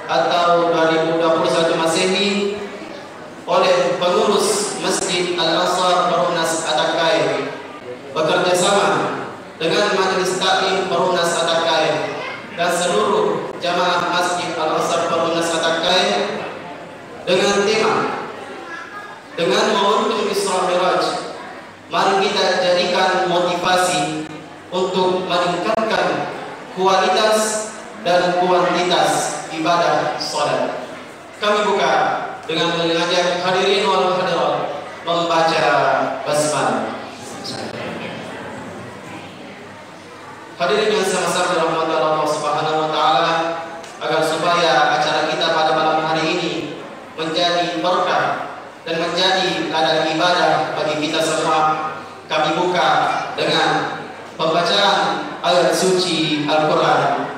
atau 2021 Masehi oleh pengurus Masjid Al-Ansar Perumnas Atakai bekerja sama dengan Majelis Taklim Perumnas Atakai dan seluruh jamaah Masjid Al-Ansar Perumnas Atakai dengan tema dengan momentum Isra Miraj, mari kita jadikan motivasi untuk meningkatkan kualitas dan kuantitas ibadah salat. Kami buka dengan mengajak hadirin wal hadirat membaca basmalah. Hadirin yang sama-sama dirahmati Allah Subhanahu wa taala, agar supaya acara kita pada malam hari ini menjadi berkah dan menjadi ladang ibadah bagi kita semua, kami buka dengan pembacaan ayat suci Al-Quran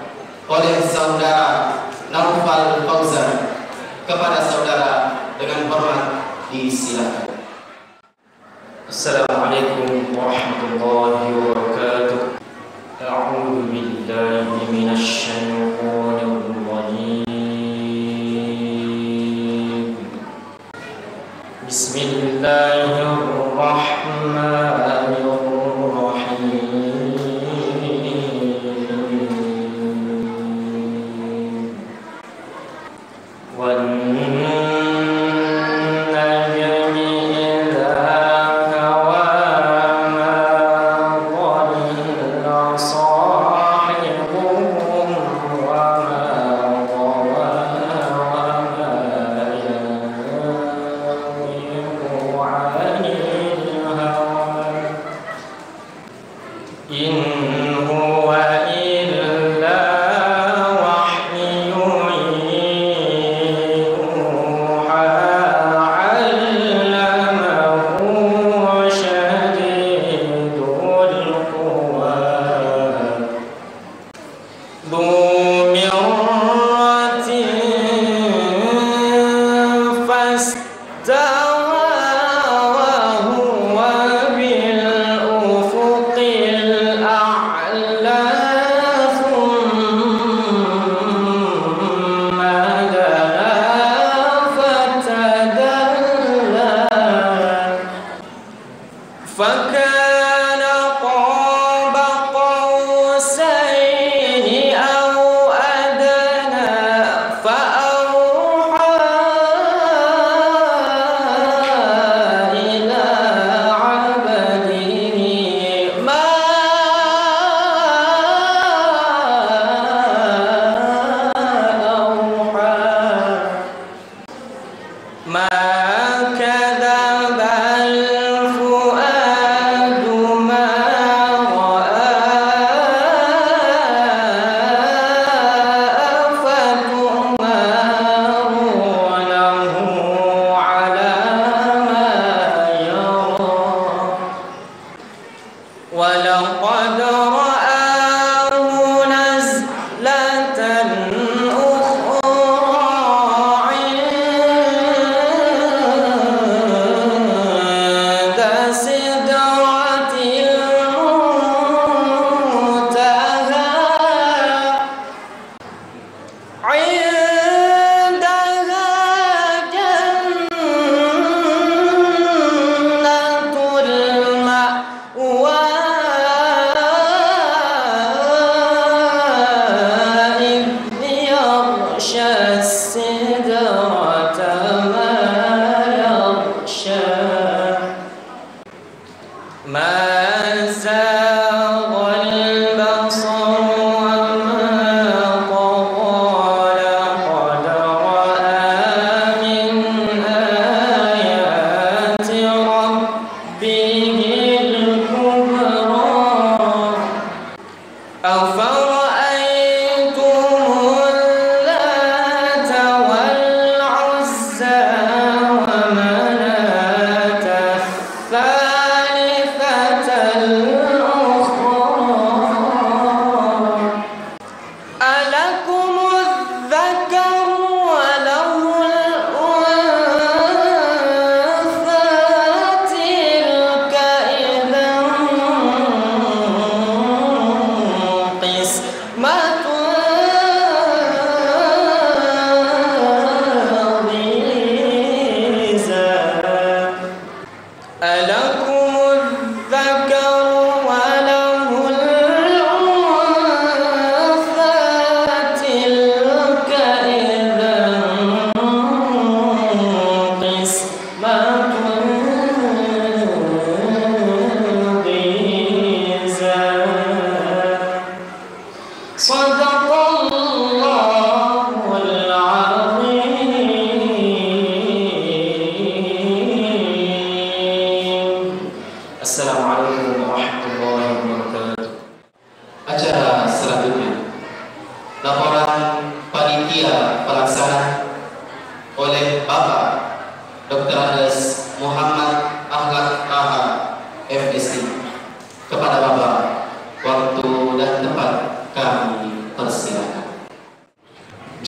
oleh saudara Naufal Fauzan. Kepada saudara dengan hormat disilakan. Assalamualaikum warahmatullahi wabarakatuh. A'udzu billahi minasy syaithanir rajim. Bismillahirrahmanirrahim.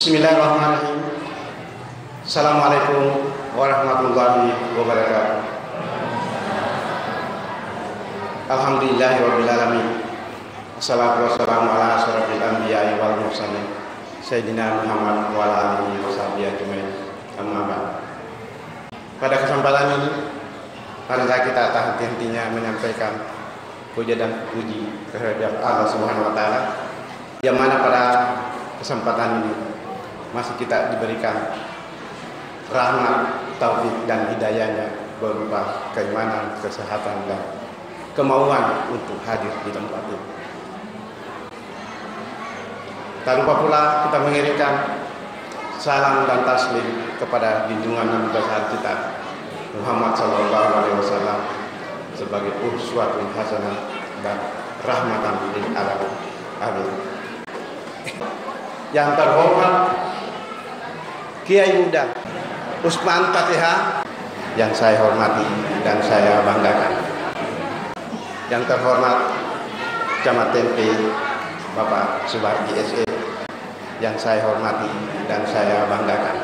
Bismillahirrahmanirrahim. Assalamualaikum warahmatullahi wabarakatuh. Alhamdulillahirabbil alamin. Wassalatu wassalamu ala asyrofil anbiya'i wal mursalin Sayyidina Muhammad wa ala alihi washabihi ajmain. Amma ba'd. Pada kesempatan ini marilah kita tak henti-hentinya menyampaikan puja dan puji kehadirat Allah Subhanahu wa taala, yang mana pada kesempatan ini masih kita diberikan rahmat, taufik dan hidayahnya berupa keimanan, kesehatan dan kemauan untuk hadir di tempat ini. Tak lupa pula kita mengirimkan salam dan taslim kepada junjungan Nabi besar kita Muhammad SAW sebagai uswatun hasanah dan rahmatan lil alamin. Amin. Yang terhormat Kiai Muda Usman Fatihah, yang saya hormati dan saya banggakan. Yang terhormat Camat Tempe Bapak Subarji SE yang saya hormati dan saya banggakan.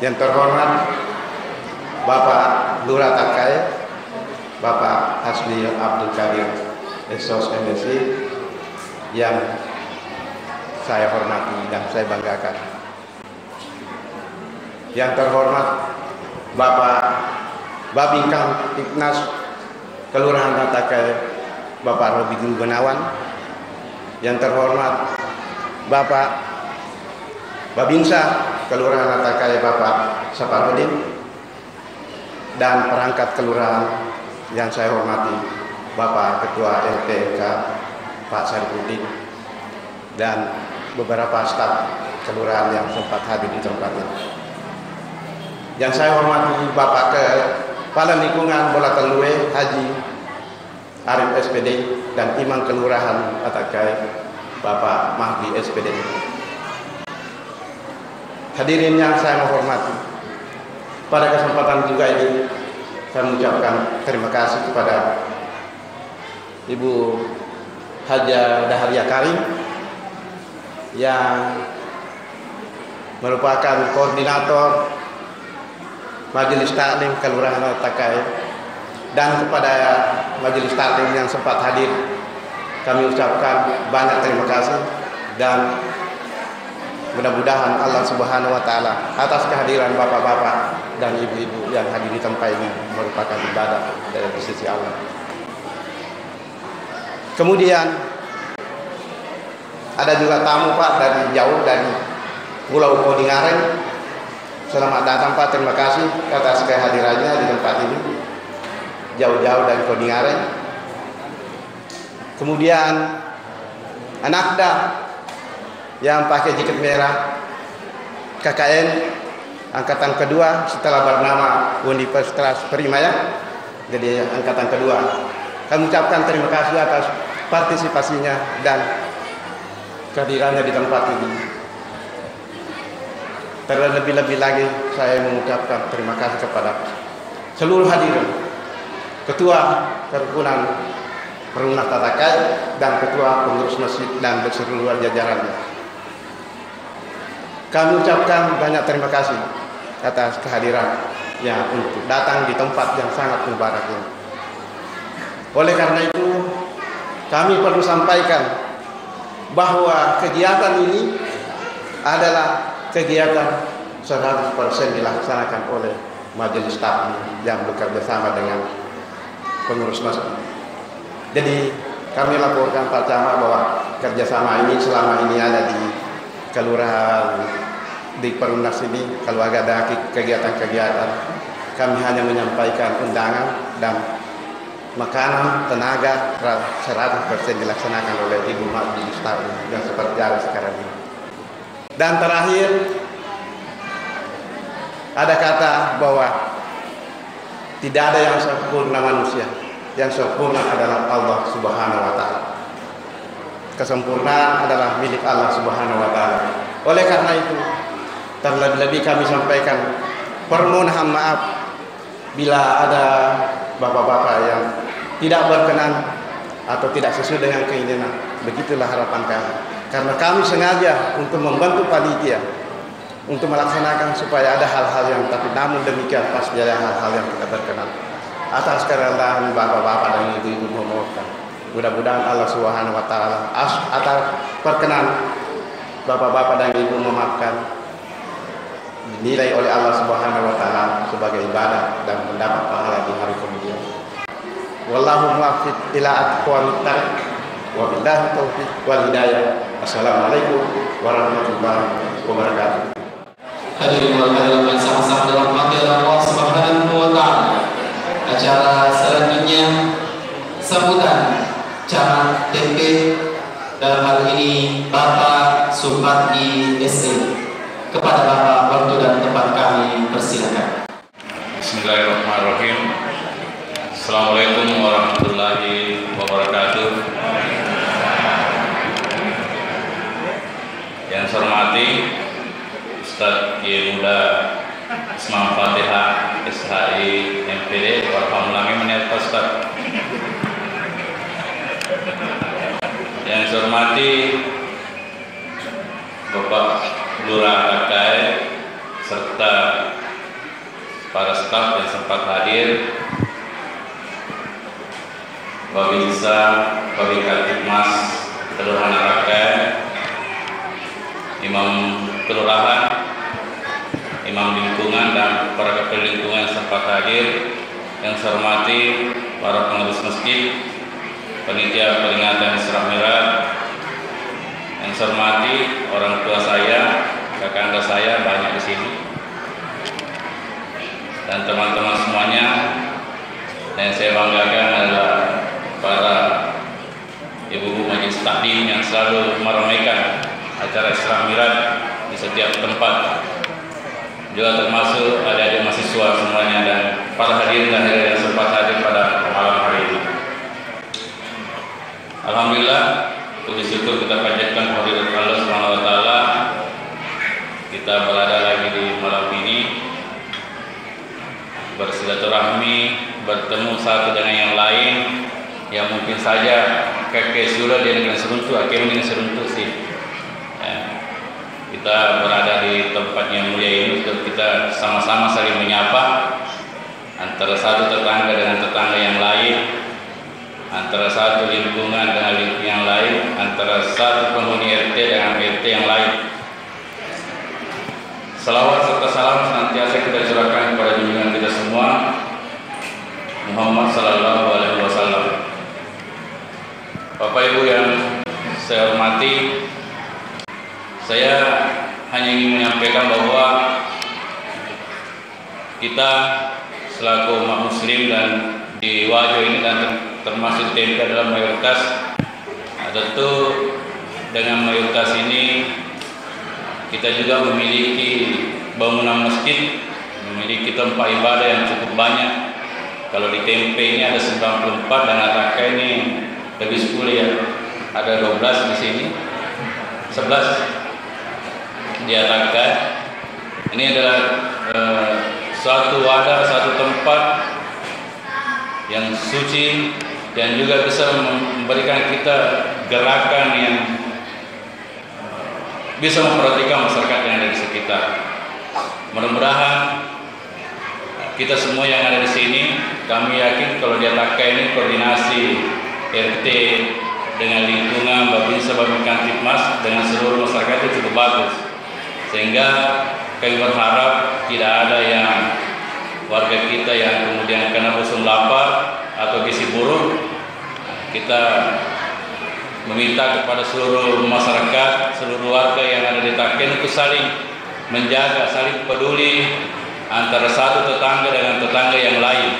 Yang terhormat Bapak Lurah Takai, Bapak Hasbi Abdul Kadir SOS MSI yang saya hormati dan saya banggakan. Yang terhormat Bapak Babingkam Tipnas Kelurahan Takai, Bapak Robi Gunawan. Yang terhormat Bapak Babinsa Kelurahan Takai, Bapak Saparudin. Dan perangkat kelurahan yang saya hormati Bapak Ketua LPMK Pak Saripudin dan beberapa staf kelurahan yang sempat hadir di tempat ini. Yang saya hormati Bapak Kepala Lingkungan Bola Telue Haji Arif SPD dan Imam Kelurahan Atakai Bapak Mahdi SPD. Hadirin yang saya menghormati, pada kesempatan juga ini saya mengucapkan terima kasih kepada Ibu Haja Daharia Karim yang merupakan koordinator Majelis Taklim Kelurahan Takai, dan kepada Majelis Taklim yang sempat hadir kami ucapkan banyak terima kasih, dan mudah-mudahan Allah Subhanahu wa Ta'ala atas kehadiran bapak-bapak dan ibu-ibu yang hadir di tempat ini merupakan ibadah dari sisi Allah. Kemudian ada juga tamu Pak dari jauh dari Pulau Kodingaren. Selamat datang Pak, terima kasih atas kehadirannya di tempat ini, jauh-jauh dari Kodingaren. Kemudian Anakda yang pakai jaket merah, KKN angkatan kedua setelah bernama Universitas Primaya, jadi angkatan kedua. Kami ucapkan terima kasih atas partisipasinya dan kehadirannya di tempat ini. Terlebih-lebih lagi saya mengucapkan terima kasih kepada seluruh hadirin, Ketua Kerukunan Perumnas Takai dan Ketua Pengurus Masjid dan seluruh jajarannya. Kami ucapkan banyak terima kasih atas kehadirannya untuk datang di tempat yang sangat mubarak ini. Oleh karena itu, kami perlu sampaikan bahwa kegiatan ini adalah kegiatan 100% dilaksanakan oleh Majelis Taklim yang bekerja sama dengan pengurus masjid. Jadi kami laporkan Pak Camat bahwa kerjasama ini selama ini ada di kelurahan di Perumnas ini. Kalau ada kegiatan-kegiatan, kami hanya menyampaikan undangan dan makanan, tenaga 100% dilaksanakan oleh Ibu Majelis Taklim yang seperti ada sekarang ini. Dan terakhir, ada kata bahwa tidak ada yang sempurna manusia, yang sempurna adalah Allah Subhanahu wa Ta'ala. Kesempurnaan adalah milik Allah Subhanahu wa Ta'ala. Oleh karena itu, terlebih-lebih kami sampaikan permohonan maaf bila ada bapak-bapak yang tidak berkenan atau tidak sesuai dengan keinginan. Begitulah harapan kami. Karena kami sengaja untuk membantu panitia untuk melaksanakan supaya ada hal-hal yang, tapi namun demikian pasti ada hal-hal yang tidak berkenan. Atas kerendahan bapak-bapak dan ibu-ibu memohonkan. Mudah-mudahan Allah Subhanahu wa Ta'ala atas perkenan bapak-bapak dan ibu memaafkan, dinilai oleh Allah Subhanahu wa Ta'ala sebagai ibadah dan mendapat pahala di hari kemudian. Wallahu muwaffiq ila aqwamit thariq wa billahi taufiq wal hidayah. Assalamualaikum warahmatullahi wabarakatuh. Hadirin wal hadirat yang sama-sama dirahmati Allah Subhanahu wa Ta'ala. Acara selanjutnya sambutan Camat TP, dalam hal ini Bapak Suparji SE. Kepada Bapak waktu dan tempat kami persilakan. Bismillahirrahmanirrahim. Assalamualaikum warahmatullahi wabarakatuh. Yang saya hormati Ustadz Kiai Muda Ismail Fatihah SHI MPD Warhamulami Menelta Ustadz. hormati Bapak Lurah Rakai serta para staf yang sempat hadir, Babinsa, Babinkamtibmas Kelurahan Rakai, Imam Kelurahan, Imam Lingkungan, dan para kepala lingkungan yang sempat hadir. Yang saya hormati para pengurus masjid, panitia peringatan Isra Mi'raj, yang saya hormati orang tua saya, kakak saya banyak di sini, dan teman-teman semuanya. Dan saya banggakan adalah para ibu-ibu majelis taklim yang selalu meramaikan acara Isra Mi'raj di setiap tempat. Juga termasuk adik-adik mahasiswa semuanya dan para hadirin dan hadirin yang sempat hadir pada malam hari ini. Alhamdulillah, puji syukur kita panjatkan kehadirat Allah Subhanahu wa taala. Kita berada lagi di malam ini bersilaturahmi, bertemu satu dengan yang lain yang mungkin saja kakek sudah dia dengan seruntuk, akhirnya dengan seruntuk sih. Kita berada di tempat yang mulia ini untuk kita sama-sama saling menyapa antara satu tetangga dengan tetangga yang lain, antara satu lingkungan dengan lingkungan yang lain, antara satu penghuni RT dengan RT yang lain. Salawat serta salam senantiasa kita curahkan kepada junjungan kita semua, Muhammad Sallallahu Alaihi Wasallam. Bapak Ibu yang saya hormati, saya hanya ingin menyampaikan bahwa kita selaku umat muslim dan di Wajo ini dan termasuk TMP adalah mayoritas. Tentu dengan mayoritas ini kita juga memiliki bangunan masjid, memiliki tempat ibadah yang cukup banyak. Kalau di TMP ini ada 94 dan Ataka ini lebih 10 ya. Ada 12 di sini, 11 di Ataka. Ini adalah suatu wadah, satu tempat yang suci dan juga bisa memberikan kita gerakan yang bisa memperhatikan masyarakat yang ada di sekitar. Mudah-mudahan kita semua yang ada di sini, kami yakin kalau di Ataka ini koordinasi RT dengan lingkungan, Babinsa, Babinkamtibmas dengan seluruh masyarakat itu cukup bagus. Sehingga kami berharap tidak ada yang warga kita yang kemudian kena bosan lapar atau gizi buruk. Kita meminta kepada seluruh masyarakat, seluruh warga yang ada di Taken untuk saling menjaga, saling peduli antara satu tetangga dengan tetangga yang lain.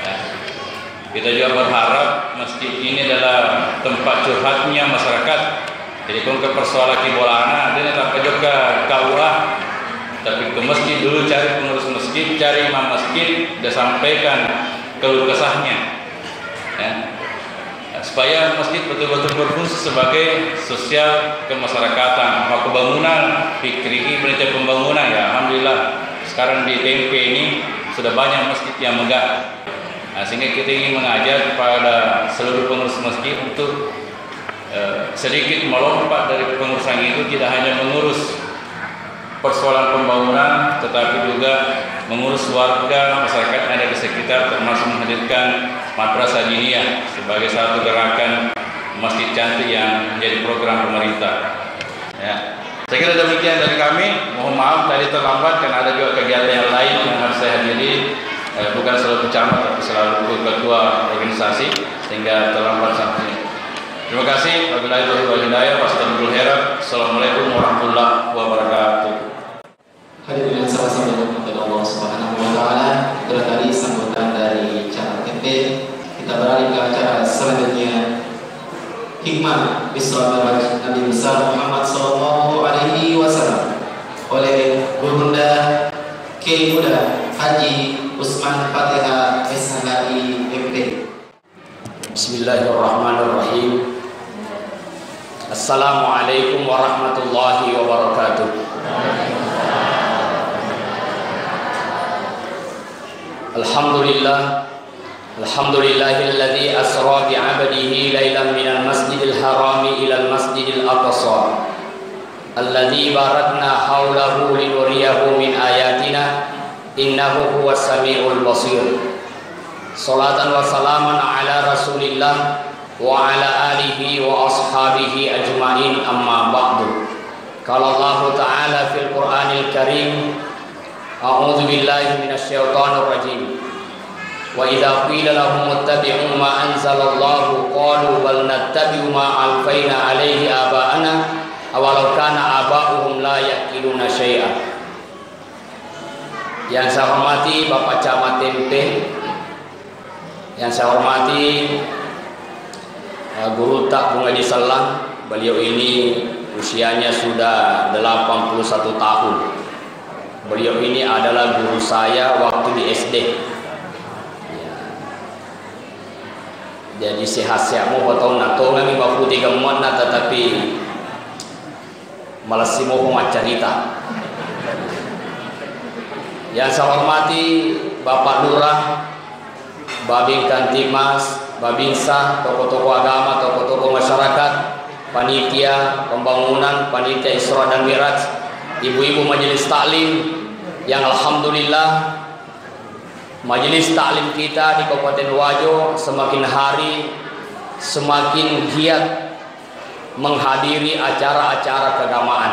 Ya. Kita juga berharap masjid ini adalah tempat curhatnya masyarakat. Jadi kalau ke persoalan kibolana, dia tak juga KUA, tapi ke masjid dulu cari pengurus masjid, cari imam masjid, dia sampaikan keluh kesahnya, ya. Supaya masjid betul-betul berfungsi sebagai sosial kemasyarakatan. Maka pembangunan, fikri penelitian pembangunan, ya alhamdulillah sekarang di TMP ini sudah banyak masjid yang megah. Nah, sehingga kita ingin mengajak kepada seluruh pengurus masjid untuk sedikit melompat dari pengurusan itu, tidak hanya mengurus persoalan pembangunan, tetapi juga mengurus warga masyarakat yang ada di sekitar, termasuk menghadirkan madrasah diniyah sebagai satu gerakan masjid cantik yang menjadi program pemerintah. Ya. Saya kira demikian dari kami. Mohon maaf tadi terlambat karena ada juga kegiatan yang lain yang harus saya hadiri, bukan selalu pecamat tapi selalu ketua organisasi, sehingga terlambat sampai. Terima kasih. Wabillahi taufiq wal hidayah. Wassalamualaikum warahmatullahi wabarakatuh. Hadirin yang sama-sama dirahmati Allah Subhanahu wa taala, itulah tadi sambutan dari channel TMP. Kita beralih ke acara selanjutnya, Hikmah Isra Mi'raj Nabi besar Muhammad sallallahu alaihi wasallam oleh Gurunda Kiai Muda Haji Usman Fatihah SHI MP. Bismillahirrahmanirrahim. Assalamualaikum warahmatullahi wabarakatuh. Alhamdulillah, Alhamdulillahilladzi asra bi'abdihi lailan minal masjidil harami ilal masjidil aqsa alladzi barakna haulahu linuriyahu min ayatina innahu huwas samiul basir. Salatan wa salaman ala Rasulillah wa ala alihi wa ashabihi ajmain, amma ba'du. Qala Allah Ta'ala fil Qur'anil Karim, a'udzu billahi minasyaitonir rajim. Wa idza qila lahum ittabi'u ma anzalallahu qalu bal nattabi'u ma alfaina 'alaihi aba'ana awalau kana aba'uhum la yaqiluna syai'a. Yang saya hormati Bapak Camat Tempe, yang saya hormati Guru Tak Bung Haji Selang, beliau ini usianya sudah 81 tahun. Beliau ini adalah guru saya waktu di SD. Jadi sehat-sehat mau potong nato kami baku tiga muat na, tetapi malas mau cerita. Yang saya hormati Bapak Lurah, Babin Kantimas, Babinsa, tokoh-tokoh agama, tokoh-tokoh masyarakat, panitia pembangunan, panitia Isra dan Miraj, ibu-ibu majelis taklim yang alhamdulillah majelis taklim kita di Kabupaten Wajo semakin hari semakin giat menghadiri acara-acara keagamaan.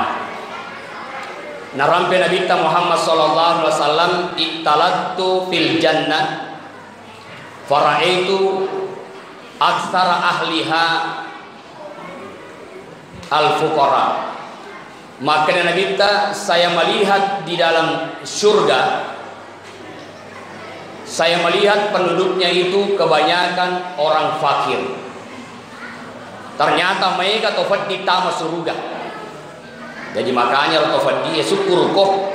Narampe Nabi Muhammad sallallahu alaihi wasallam, "Ittalattu fil jannah fara'aitu aktsara ahliha al-fuqara." Maka Nabi saya melihat di dalam surga, saya melihat penduduknya itu kebanyakan orang fakir. Ternyata mereka tofat di tamas surga. Jadi makanya tofat dia syukur kok.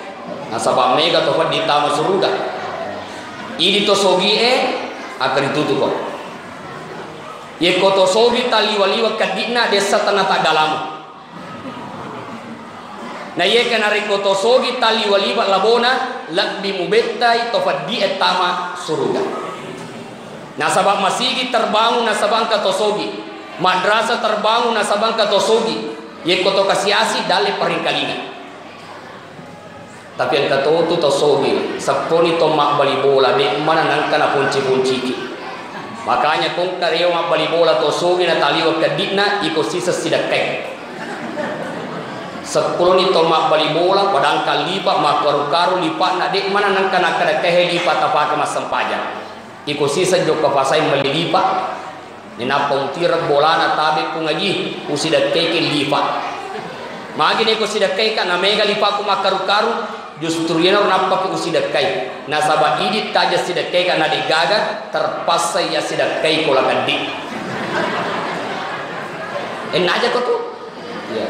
Nasabah mereka tofat di tamas surga. Ini tosogi akan ditutup kok. Ye kotosogi taliwaliwa kadina desa tanah tagalamu. Na ye kana rikotosogi taliwaliwa labona lakbi mubettai tofat di etama surga. Nasabah masigi terbangun nasabang katosogi, madrasah terbangun nasabang katosogi, ye koto kasiasi dale paringkalingan. Tapi yang kato tu tosogi saponi tomak bali bola de mana nangkana kunci-kunciki. Makanya kung kareo mak bali bola tosogi na taliwa kadina iko sisa sidakai. 10 ni tomak bali bola padang kalipa makaru-karu lipat na dek mana nang kana kada kehe lipat apa ke masam pajang iko sisa jok kapasai melilipat ni napong tirap bola na tabe ku ngaji usida keke lipat magi ni ko sida keke na mega lipat ku makaru-karu justru yana napa ku usida kai nasaba idit taja sida keke na digaga terpasai ya sida kai ko lakadi aja ko tu ya.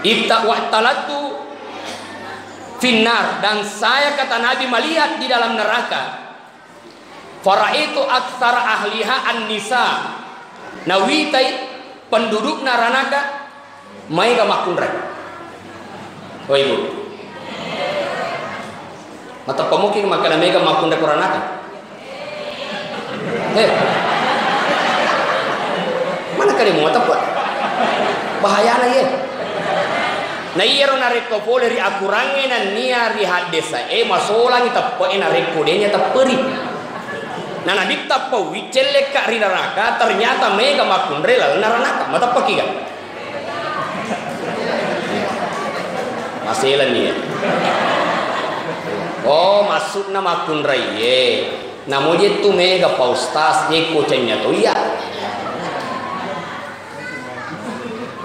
Ibta wa'talatu finnar, dan saya kata Nabi melihat di dalam neraka. Faraitu aktsara ahliha an-nisa. Nawitai penduduk neraka mereka makunrek. Oh ibu. Mata pemuking maka mereka makunrek neraka. Mana kali mau tepat? Bahaya ya. Na iyero na rekko poleri akurange na niya rihat desa masolang itappo na rekko denya tapperi na nadik tappo wicelle ka rinaraka ternyata mega makunre la naranaka matapaki ga maselan niya masuk na makunre namoje tu mega paustas eko cenya to iya.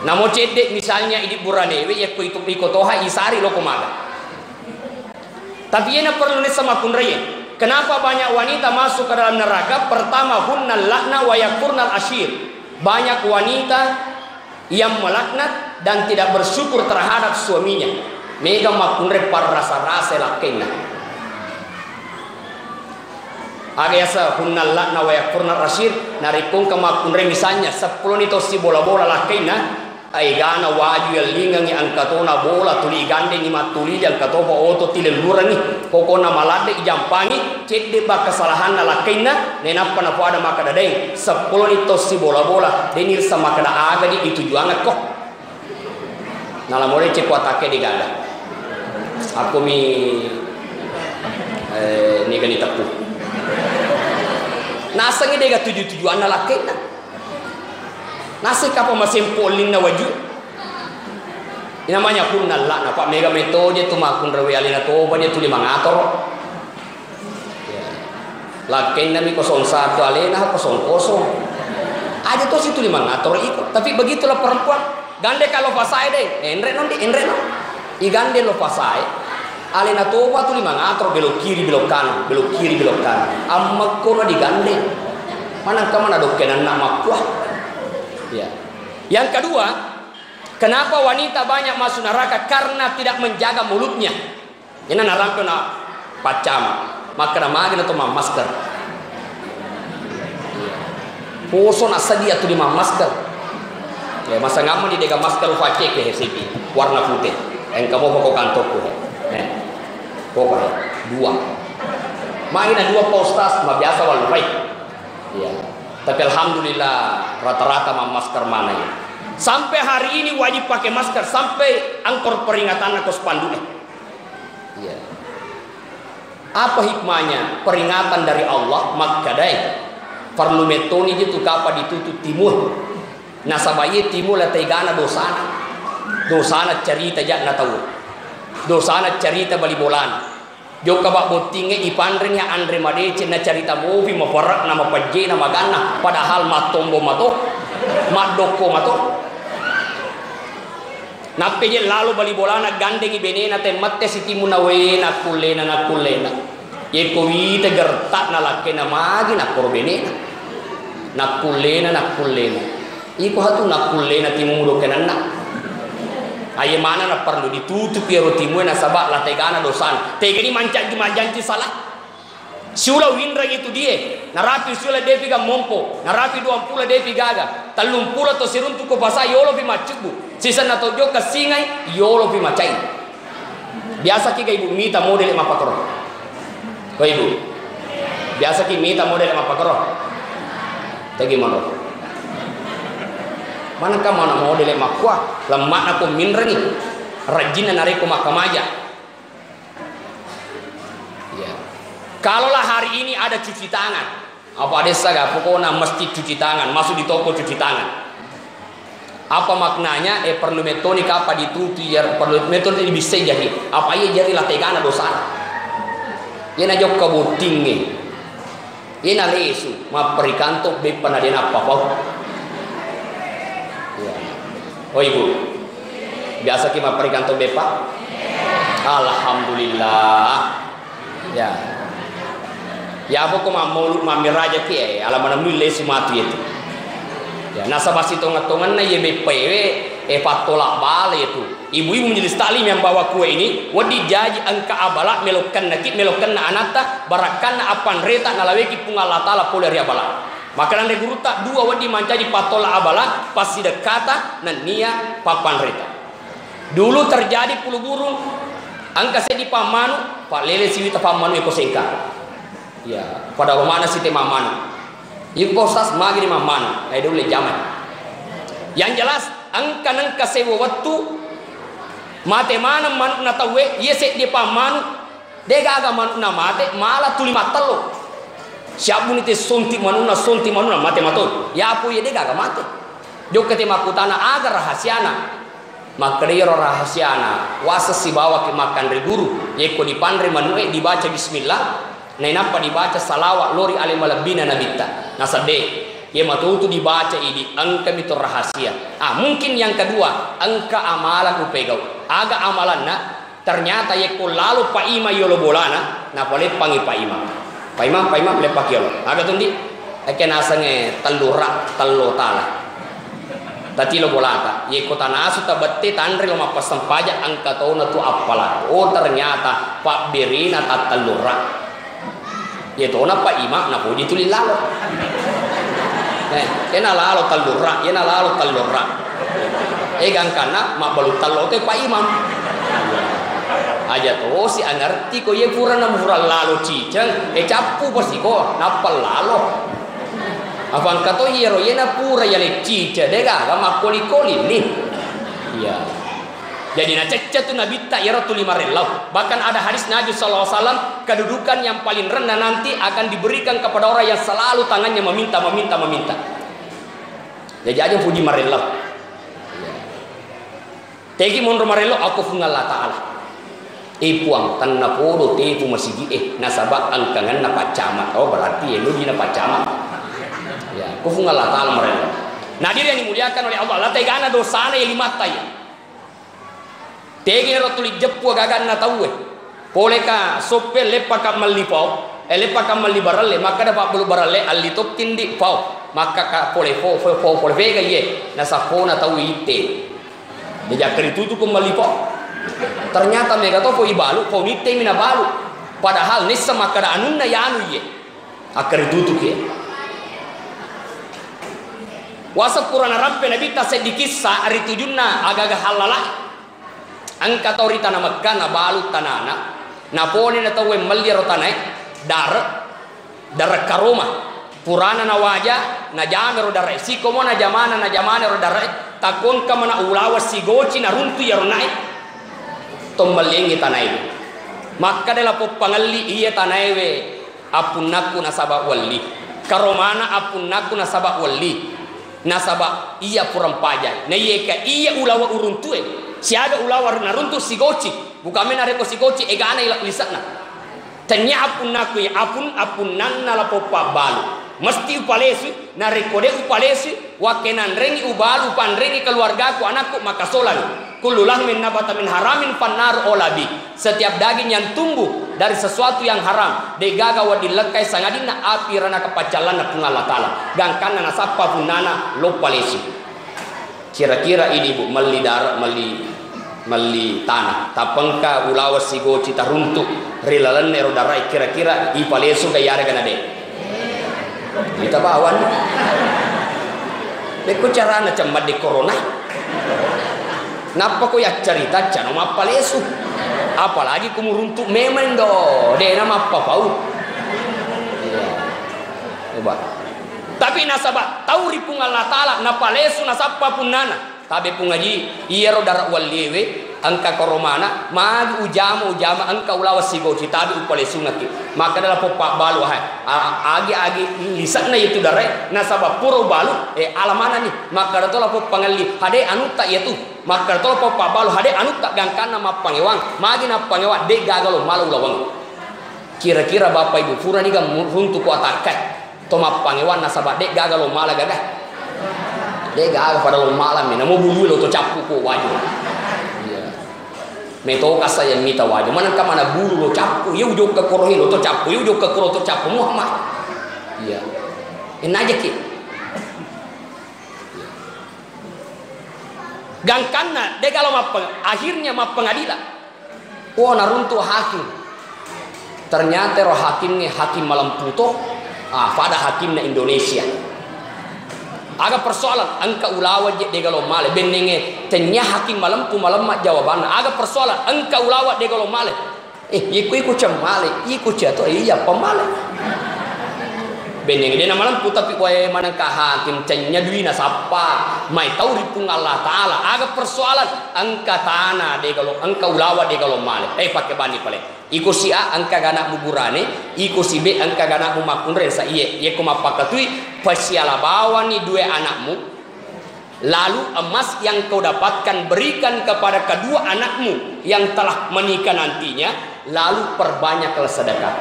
Namo cedek misalnya idi buradewe ya ko itu toha isari lo komaga. Tapi yana perlu sama kunraye. Kenapa banyak wanita masuk ke dalam neraka? Pertama hunnal lakna wa yakurnal ashir. Banyak wanita yang melaknat dan tidak bersyukur terhadap suaminya. Mega makunre par rasa-rasa lakena. Agasa hunnal lakna wa yakurnal ashir narikung ke makunre misalnya 10 itu si bola-bola lakena ai gana waju ya lingangi angkatona bola tuli gande ni matuli yang katoba oto tile lurangi pokona malade ijampangi cedde ba kesalahan na lakaina nenapa na pada maka dadeng 10 ni tosi bola-bola denir sama kada aga di itu juangat kok nala more cekwa take di ganda aku mi ni gani tapu nasangi dega tujuan na lakaina nasi kapa masih polling na waju ini namanya pun nalla na pak mega metode tu makun rawi alina toba dia tuli mangator lakin nami 01 alena 00 aja tuh si tuli mangator ikut tapi begitulah perempuan gande kalau pasai deh enre no igande lo pasai alena toba tuli mangator belok kiri belok kanan amma kono digande mana kamana dokenan nama kuah. Ya. Yang kedua, kenapa wanita banyak masuk neraka? Karena tidak menjaga mulutnya. Ini narampe na pacama, maka namanya itu masker. Poso na sadia tu di masker. Ya masa ngamu di dega masker face ke hesipi warna putih. Yang kamu pokok kantorku. Pokok 2. Main 2 postas mah biasa wal baik. Ya. Tapi alhamdulillah rata-rata masker mana ya. Sampai hari ini wajib pakai masker sampai angkor peringatan aku spanduk. Ya. Apa hikmahnya? Peringatan dari Allah makadai. Perlu metoni itu kapa ditutup timur. Nasabaye timur la tegana dosana. Dosana cerita jak na tahu. Dosana cerita bali bolan. Joka bak botinge ipandrenya Andre Madece na cerita movie mafarak nama pajje nama ganna padahal matombo mato madoko mato napeje lalu bali bolana gandengi benena te matte sitimu na wena kulena ye ko wite gertak na lakke na magi na korbenena na kulena iko hatu na kulena timudo kenanna aye mana na perlu ditutup ya rotimu na sabak la tegana dosan tegani mancat di majanci salah sula windra itu dia narapi sula devi ga mompo narapi 20 devi gaga 30 to siruntu ko basa yolo bi macubu sisa na to joka singai yolo bi macai biasa ki ga ibu mita model mapakro ko ibu biasa ki mita model mapakro tegi mano mana ka mana model makwa lemak aku minrengi rajin nariku makamaja ya kalaulah hari ini ada cuci tangan apa desa ga pokoknya mesti cuci tangan masuk di toko cuci tangan apa maknanya perlu metode apa dituti ya perlu metode bisa jadi apa iya jadi lategana dosa ya na jok kabutingi ya na lesu ma perikanto be panadena apa oh ibu, biasa kita berikan to bepa. Alhamdulillah. Ya. Ya aku mau mamiraja ki alamana mille sumatu itu. Ya nasabasi tongan-tongan na ye bepe patolak bale itu. Ibu-ibu menjadi talim yang bawa kue ini, wadi jaji angka abala melokan na anata barakan na apan reta nalaweki pung Allah taala poleri abala. Makanan de guru tak 2 wadi mancaji patola abala pasti dekata nan nia papan reta. Dulu terjadi pulu burung angka sedi pamanu pak lele siwita pamanu eko sengka. Ya, pada romana site mamanu. Iku posas magi di mamanu. Ai dulu zaman. Yang jelas angka nang kasewa waktu mate mana manuk na tawe yese di pamanu dega aga manuk na mate malah tuli matalo. Siapa pun itu sonti manuna mate mato. Ya apu ye dega mate. Jok kete makutana agar rahasiana. Makriyo rahasiana. Wasa si bawa ke makan re guru. Ye ko dipandre manue dibaca bismillah. Nenapa dibaca salawat lori ale malabina nabita. Nasade ye matutu dibaca ini angka itu rahasia. Mungkin yang kedua angka amalan upegau. Aga amalan na ternyata ye ko lalu paima yolo bolana na pole pangi paima. Paimam lepak yolo. Aga tundi eke nasange tello tala. Tati lo bolata. Ye kota nasu tabette tandre lo mapasang pajak angka tona tu apalah. Oh ternyata Pak Berina tatallura. Ye tona Pak Imam na podi tuli lalo. Ena lalo tallura. gang karena mak balut talo teh Pak Imam. Aja tuh si angerti ko ye pura na mura lalo ciceng capu pasti ko napal lalo. Afan kato hero ye na pura ya le cice dega ga makoli-koli nih. Iya. Jadi na cecet tu Nabi tak ya ratul 5 Bahkan ada hadis Nabi SAW, kedudukan yang paling rendah nanti akan diberikan kepada orang yang selalu tangannya meminta. Jadi aja puji marellah. Tegi mon marellah aku fungal Allah Taala. Puang tanna podo te pu masigi nasabak angkangan na pacamat. Oh berarti lu di na pacamat. Ya, aku fungal Allah Taala marellah. Nadir yang dimuliakan oleh Allah, la tegana dosana yang limata ya. Tegi rotuli jeppu gagan na tahu poleka soppe leppa kamal li pau leppa kamal li baralle maka dapat bulu baralle alli top tindi pau maka ka pole vega ye na sapona tahu ite dia keritu tu kembali pau ternyata mega to po ibalu po nite mina balu padahal nissa maka da anunna ya anu ye akar itu ke wasa Qur'an rampe nabi ta sedikit sa ari tujunna agaga halala angka torita na Makkah na balut tanana na pone na tawe malli rotanai dar karoma purana na waja na jamero dar si komo na jamana ro dar takon kamana ulawa sigoci na runtu ya ronai tombalengi tanai maka dela poppangalli iya tanai we apunnaku nasaba walli karomana apunnaku nasaba walli nasaba iya purampaja na yeka iya ulawa uruntue siaga ulawar naruntu sigoci bukamena reko sigoci egana lisana tanya apun naku ya apun nanna la poppa balu mesti upalesu na rekode upalesu wakenan rengi ubalu pan rengi keluargaku anakku maka solan kullulah min nabata min haramin pannar olabi setiap daging yang tumbuh dari sesuatu yang haram degaga wadilekai sangadina api rana kepacalan na pungala taala gangkana nasapa punana lo palesu. Kira-kira ini bu meli darat meli tanah tapengka ulawa sigo cita runtuk rilalan nero darai kira-kira ipalesu gayare kana de kita bawan beko carana cembat di corona napa ko ya cerita cano mapalesu apalagi kumuruntuk memang do de nama apa pau coba tapi nasabah tahu ripung Allah Ta'ala napalesu nasabah punana tabe pungaji iya rodara waliwe angka koromana magi ujama angka ulawa sigoci tabe upalesu ngaki maka dalam popak balu agi lisakna itu darai nasabah puro balu alamana nih maka datola popangali hade anu tak yaitu maka datola popak balu hade anu tak gangkana mapangewang magi napangewang de gagalo malu lawang kira-kira bapak ibu pura nih gam runtu ku atakai toma pangewan nasabah dek gagal lo malah gagah dek gagal pada lo malam ini mau bulu lo to capu ko wajib iya metoka saya mita wajib mana ka mana bulu lo capu ya ujung ke korohi lo to capu ya ujung ke koro to capu Muhammad iya enak aja ki gangkana dek kalau akhirnya pengadilan naruntu hakim ternyata roh hakimnya hakim malam puto pada hakimna Indonesia aga persoalan angka ulawa je degalo male benenge tenya hakim malam mak jawaban aga persoalan angka ulawa degalo male iku cemale iku jatuh iya pemale benenge dena malam tapi wae mana ka hakim tenya duina sapa mai tahu ripung Allah Taala aga persoalan angka tanah degalo angka ulawa degalo male pakai bani pale iku si A angka gana muburane iku si B angka gana mumakunren sa iye kumapakatui pasiala bawa nih dua anakmu lalu emas yang kau dapatkan berikan kepada kedua anakmu yang telah menikah nantinya lalu perbanyaklah sedekah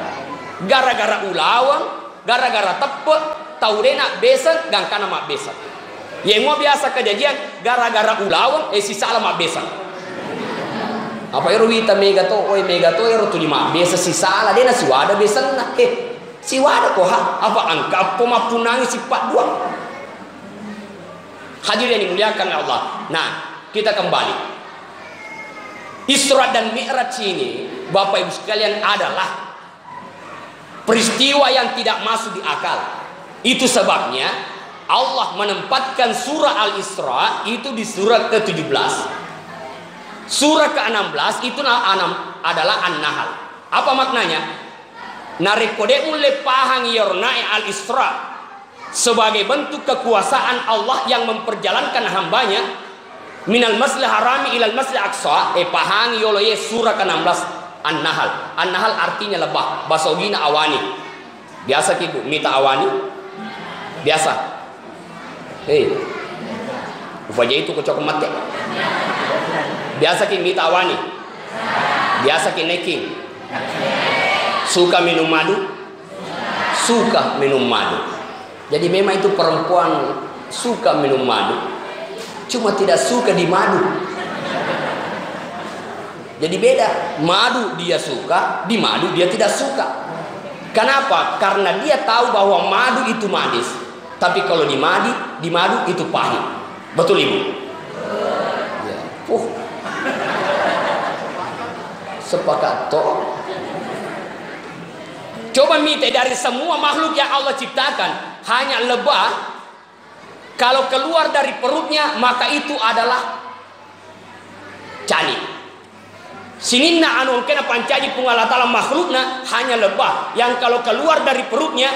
gara-gara ulawang gara-gara tepek tahu dena besan gangkana mak besan yang mau biasa kejadian gara-gara ulawang sisa mak besan apa irwita megato ero tu lima biasa si salah dia nasi wada biasa na si wada ko apa angka apa mapunangi sifat dua hadirin yang dimuliakan Allah. Nah kita kembali Isra dan Mi'raj ini Bapak Ibu sekalian adalah peristiwa yang tidak masuk di akal. Itu sebabnya Allah menempatkan surah Al-Isra itu di surah ke-17. Surah ke-16 itu adalah An-Nahl. Apa maknanya? Narekode mulai pahang yornae Al-Isra sebagai bentuk kekuasaan Allah yang memperjalankan hambanya minal masjidil harami ilal masjidil aqsa. Pahang yoloye surah ke-16 An-Nahl. An-Nahl artinya lebah, basogina awani. Biasa ki Bu, mita awani. Biasa. Ufaja itu kocok mate. Biasa ki mita awani. Biasa ki neking. Suka minum madu. Suka minum madu. Jadi memang itu perempuan suka minum madu. Cuma tidak suka di madu. Jadi beda. Madu dia suka, di madu dia tidak suka. Kenapa? Karena dia tahu bahwa madu itu manis. Tapi kalau di madu itu pahit. Betul Ibu? Ya. Sepakat toh. Coba mite dari semua makhluk yang Allah ciptakan, hanya lebah kalau keluar dari perutnya maka itu adalah cani. Sininna anu kena pancaji pungal Allah makhlukna hanya lebah yang kalau keluar dari perutnya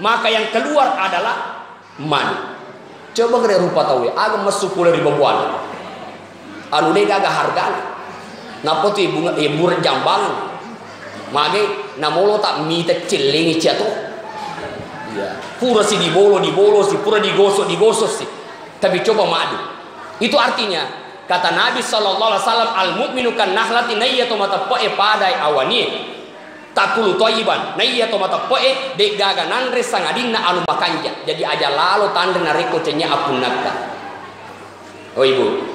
maka yang keluar adalah madu. Coba kena rupa tahu ya, agak masuk pula ribu bulan. Anu deh agak harga. Napa tu ibu jambang. Mage namolo tak mita celengi jatuh. Ya, pura si dibolo si pura digosok si. Tapi coba madu. Itu artinya kata Nabi sallallahu alaihi wasallam al-mu'minu kan nahlati nayyatu matapoe padai awani. Takulu toyiban nayyatu matapoe de gaga nanre sangadinna anu makanja. Jadi aja lalo tandre nareko cenya apunakka. Oh Ibu.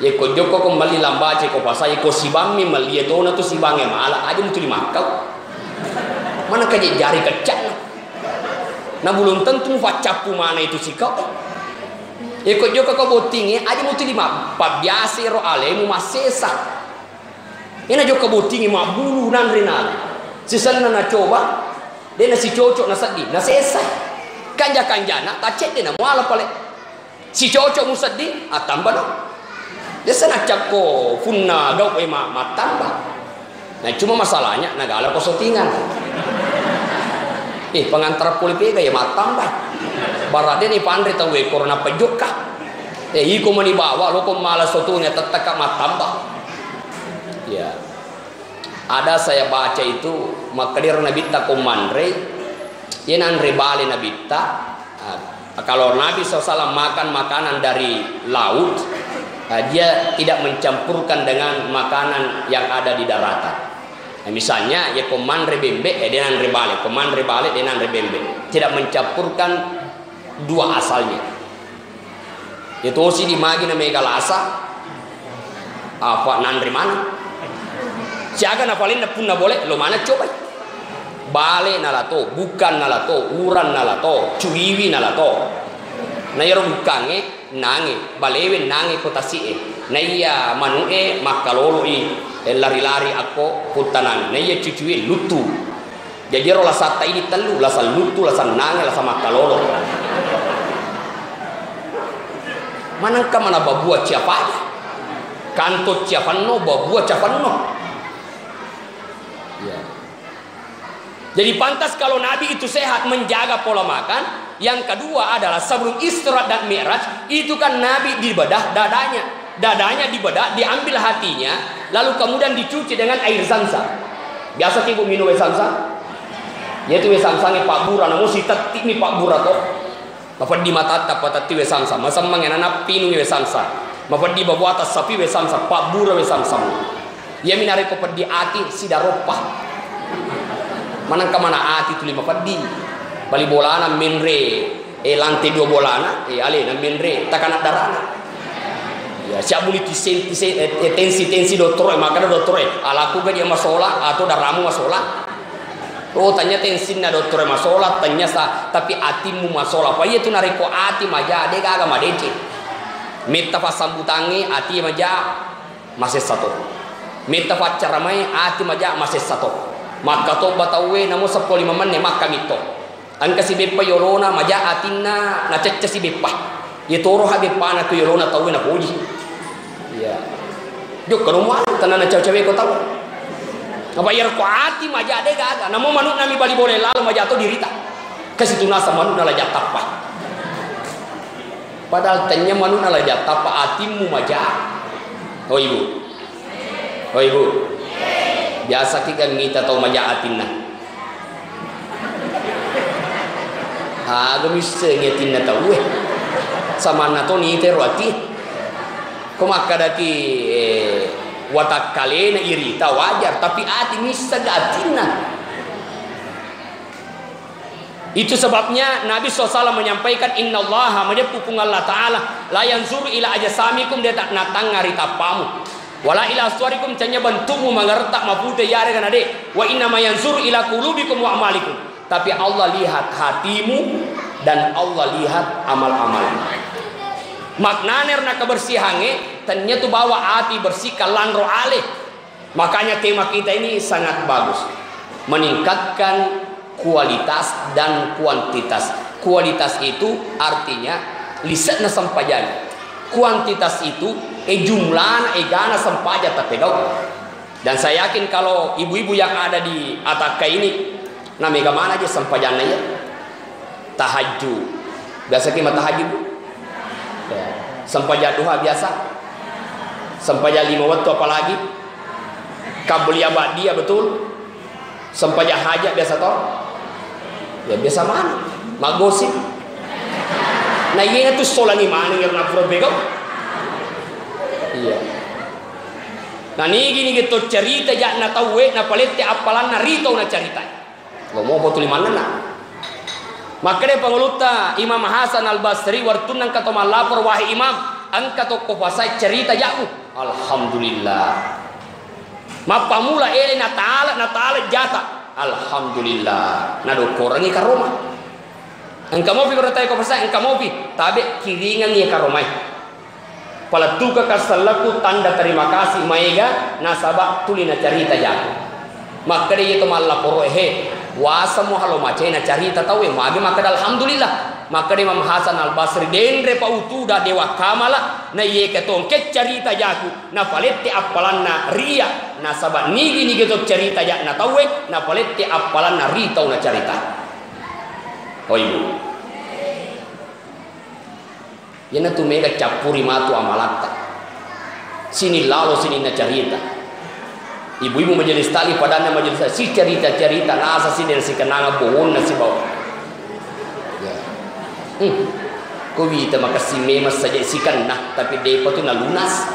Ye ko joko kembali lambace ko pasai ko sibammi malie dona tu sibange mala aja mutu dimakau. Mana kaje jari kecak. Nah belum tentu facapu mana itu sikau. Ye ko joko ko botinge aja mutu dimak. Pa biasa ro alemu masesa. Ina joko botinge ma bulu nan renal. Sisan na coba dia nasi cocok na sadi na sesa. Kanja-kanjana tacet dia na muala pale. Si cocok musadi atamba no. Dia senacak ko funna gau matamba. Nah cuma masalahnya nagala ko sotingan. Pengantar polipe gaya matamba. Barade ni pandri tahu korona pejuka. Iko manibawa lo ko malas sotunya tetaka matamba. Ya. Ada saya baca itu makadir nabita ko manre. Yen anre bale nabita. Kalau Nabi SAW makan makanan dari laut, dia tidak mencampurkan dengan makanan yang ada di daratan. Nah, misalnya ya komandre bembe dengan rebale, komandre bale dengan rebembe, tidak mencampurkan dua asalnya. Itu si di magi na megalasa apa nandre mana? Siaga na palin na punna boleh lo mana coba? Bale nalato, bukan nalato, uran nalato, cuiwi nalato. Na yaro bukange nange balewe nange kotasi naya manue makalolo lari-lari ako putanan naya cucuwe lutu jadi rola sata ini telu lasal lutu lasal nange lasal makalolo manangka mana babua siapa kanto ciafanno babua ciafanno ya. Jadi pantas kalau Nabi itu sehat menjaga pola makan. Yang kedua adalah sebelum Isra dan Mi'raj itu kan Nabi dibedah dadanya dibedah, diambil hatinya, lalu kemudian dicuci dengan air Zamzam. Biasa ibu minum air Zamzam, yaitu air Zamzamnya Pak Bura, namun si tetik ni Pak Bura toh, apa di mata apa tetik air Zamzam, masa mengenai anak pinu air Zamzam, apa di bawah atas sapi air Zamzam, Pak Bura air Zamzam, ia minari ko di ati sidaropah, mana ati tu lima padi. Bali bolana minre lantai 2 bolana ale na minre takana darana ya siabuli tensi dottore makana dottore alaku ga dia masola atau daramu masola tanya tensi na dottore masola tanya sa tapi atimu masola pa itu nareko ati maja de ga madece metta fa sambutangi ati maja masih satu metta fa caramai ati maja masih satu maka to batawe namo 15 menit maka mito Angka si bepa yorona maja atinna na cecca si bepa. Ye toro ha bepa na tu yorona tahu na puji. Ya. Jok kerumah tanah na cewek ko tahu. Ngabayar ko ati maja de gaga. Namo manuk nami bali boleh lalu maja to dirita. Kasi tunasa manuk na laja tapah. Padahal tanya manuk na laja tapah atimu maja. Oh ibu. Oh ibu. Biasa kita ngita tahu maja atinna. Gamis ngetin na tahu sama na to ni terwati ko makadaki watak kale na irita wajar tapi ati misa gatina. Itu sebabnya Nabi SAW menyampaikan innallaha majapupung Allah Ta'ala la yanzuru ila ajsamikum dia tak natang ngarita pamu wala ila aswarikum canya bentukmu mangertak mapute yare kana de wa inna ma yanzuru ila qulubikum wa amalikum. Tapi Allah lihat hatimu dan Allah lihat amal-amalmu. Maknanya na kebersihannya ternyata bawa hati bersih kalan roh alih. Makanya tema kita ini sangat bagus, meningkatkan kualitas dan kuantitas. Kualitas itu artinya lisanna sampajana. Kuantitas itu jumlah gana sampaja tategau. Dan saya yakin kalau ibu-ibu yang ada di Ataka ini namanya mana aja sampajana ya. Tahajud. Biasa kita tahajud. Ya. Sampaja duha biasa. Sampaja 5 waktu apalagi. Kabelia dia betul. Sampaja hajat biasa toh. Ya biasa mana? Magosip. Nah iya tuh solani mana yang nak berbego? Iya. Nah ini gini gitu cerita jak na tahu na palette apalan na rito na cerita. Lo mau betul mana na? Maka dia pengeluta Imam Hasan Al Basri wartunang kata malapor wahai Imam angkat toko pasai cerita jamu. Alhamdulillah. Mapamula ele na taala jata. Alhamdulillah. Nado korangi ka rumah. Engkau mau pi bertai ko pasai engkau mau pi tabe kiringan ye ka rumah. Pala tuka kasalaku tanda terima kasih maiga nasabak tulina cerita jamu. Maka dia itu malah lapor wasamu halo macena cerita tahu mage maka alhamdulillah. Maka Imam Hasan Al Basri dendre pautu da dewa kamala na ye ketong ke cerita jaku na palette apalanna ria na sabak nigi gitu cerita jak na tahu na palette apalanna rita na cerita. Oh ibu yana tu mega capuri matu amalata sini lalu sini na cerita. Ibu-ibu majelis tali padanya majelis si cerita-cerita nasa si dan si kenanga bohong nasi bawa. Ya. Kau kita makasih memas saja si kena tapi depa tu na lunas.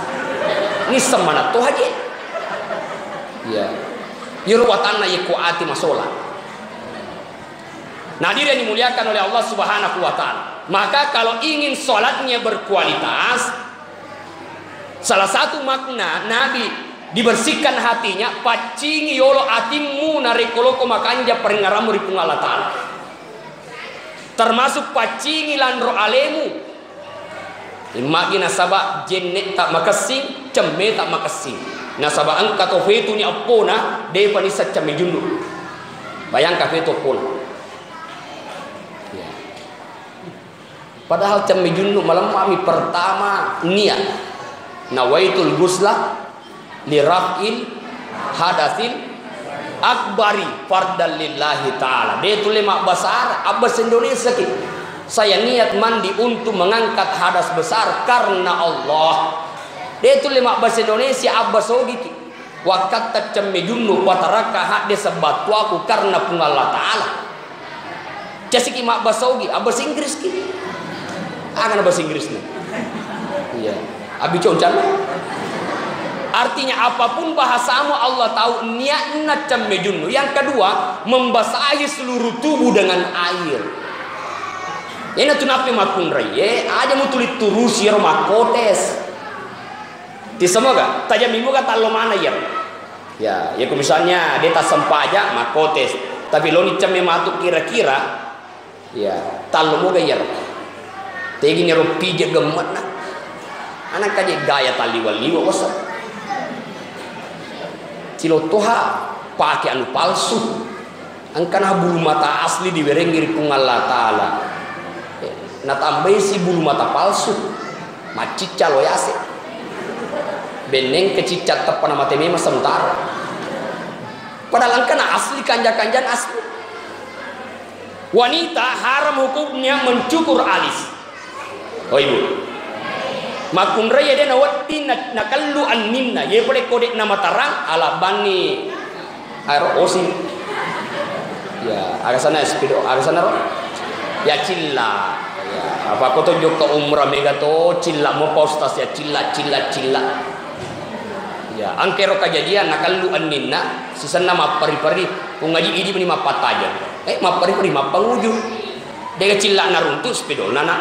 Ni semana tu aja. Ya. Yurwatan na yekuati masola. Nah dia dimuliakan oleh Allah Subhanahu wa taala. Maka kalau ingin sholatnya berkualitas, salah satu makna Nabi dibersihkan hatinya pacingi yolo atimu narekoloko makanja peringaramu di Allah Ta'ala termasuk pacingi landro alemu imagi nasaba jenne tak makasing cemme tak makasing nasaba angka tofetu ni apona depa ni sacha mejundu bayangkan fetu pun ya. Padahal cemme jundu malam kami pertama niat nawaitul gusla lirafil hadasil akbari fardal lillahi ta'ala. Dia tulis mak besar Abbas Indonesia ki. Saya niat mandi untuk mengangkat hadas besar karena Allah. Dia tulis mak Abbas Indonesia Abbas Ogi ki. Wakat tacemme junnu wataraka hak dia sebatu aku karena pun Allah Ta'ala. Jasiki mak Abbas Ogi Abbas Inggris ki. Akan Abbas Inggris nih. Iya. Abi concan. Artinya apapun bahasamu Allah tahu niatnya cemmejunnu. Yang kedua membasahi seluruh tubuh dengan air. Ini tu napi makun raya. Aja mu tulis turus ya makotes. Di semoga tajam minggu kata lo mana ya? Ya misalnya dia tak sempaja makotes. Tapi lo ni cemme matuk kira-kira. Ya talo mo gayar. Tegi ni ropi je gemet na. Anak kaje gaya taliwal-liwa wasap. Cilo toha pakai anu palsu angkana bulu mata asli diberengir kung Allah Ta'ala natambai si bulu mata palsu macica lo yase beneng kecicat tepan mata memang sementara padahal angkana asli kanjan-kanjan asli. Wanita haram hukumnya mencukur alis. Oh ibu makun raya dia nawati nakallu anninna ye boleh kode nama tarang ala bani aero osi ya agak sana speedo agak sana ya cilla ya apa kau tunjuk ke umrah mega to cilla mau postas ya cilla ya angkero kejadian nakallu anninna sisan nama pari-pari ngaji ini bani mapat aja pari-pari mapangujung dia cilla naruntu speedo nana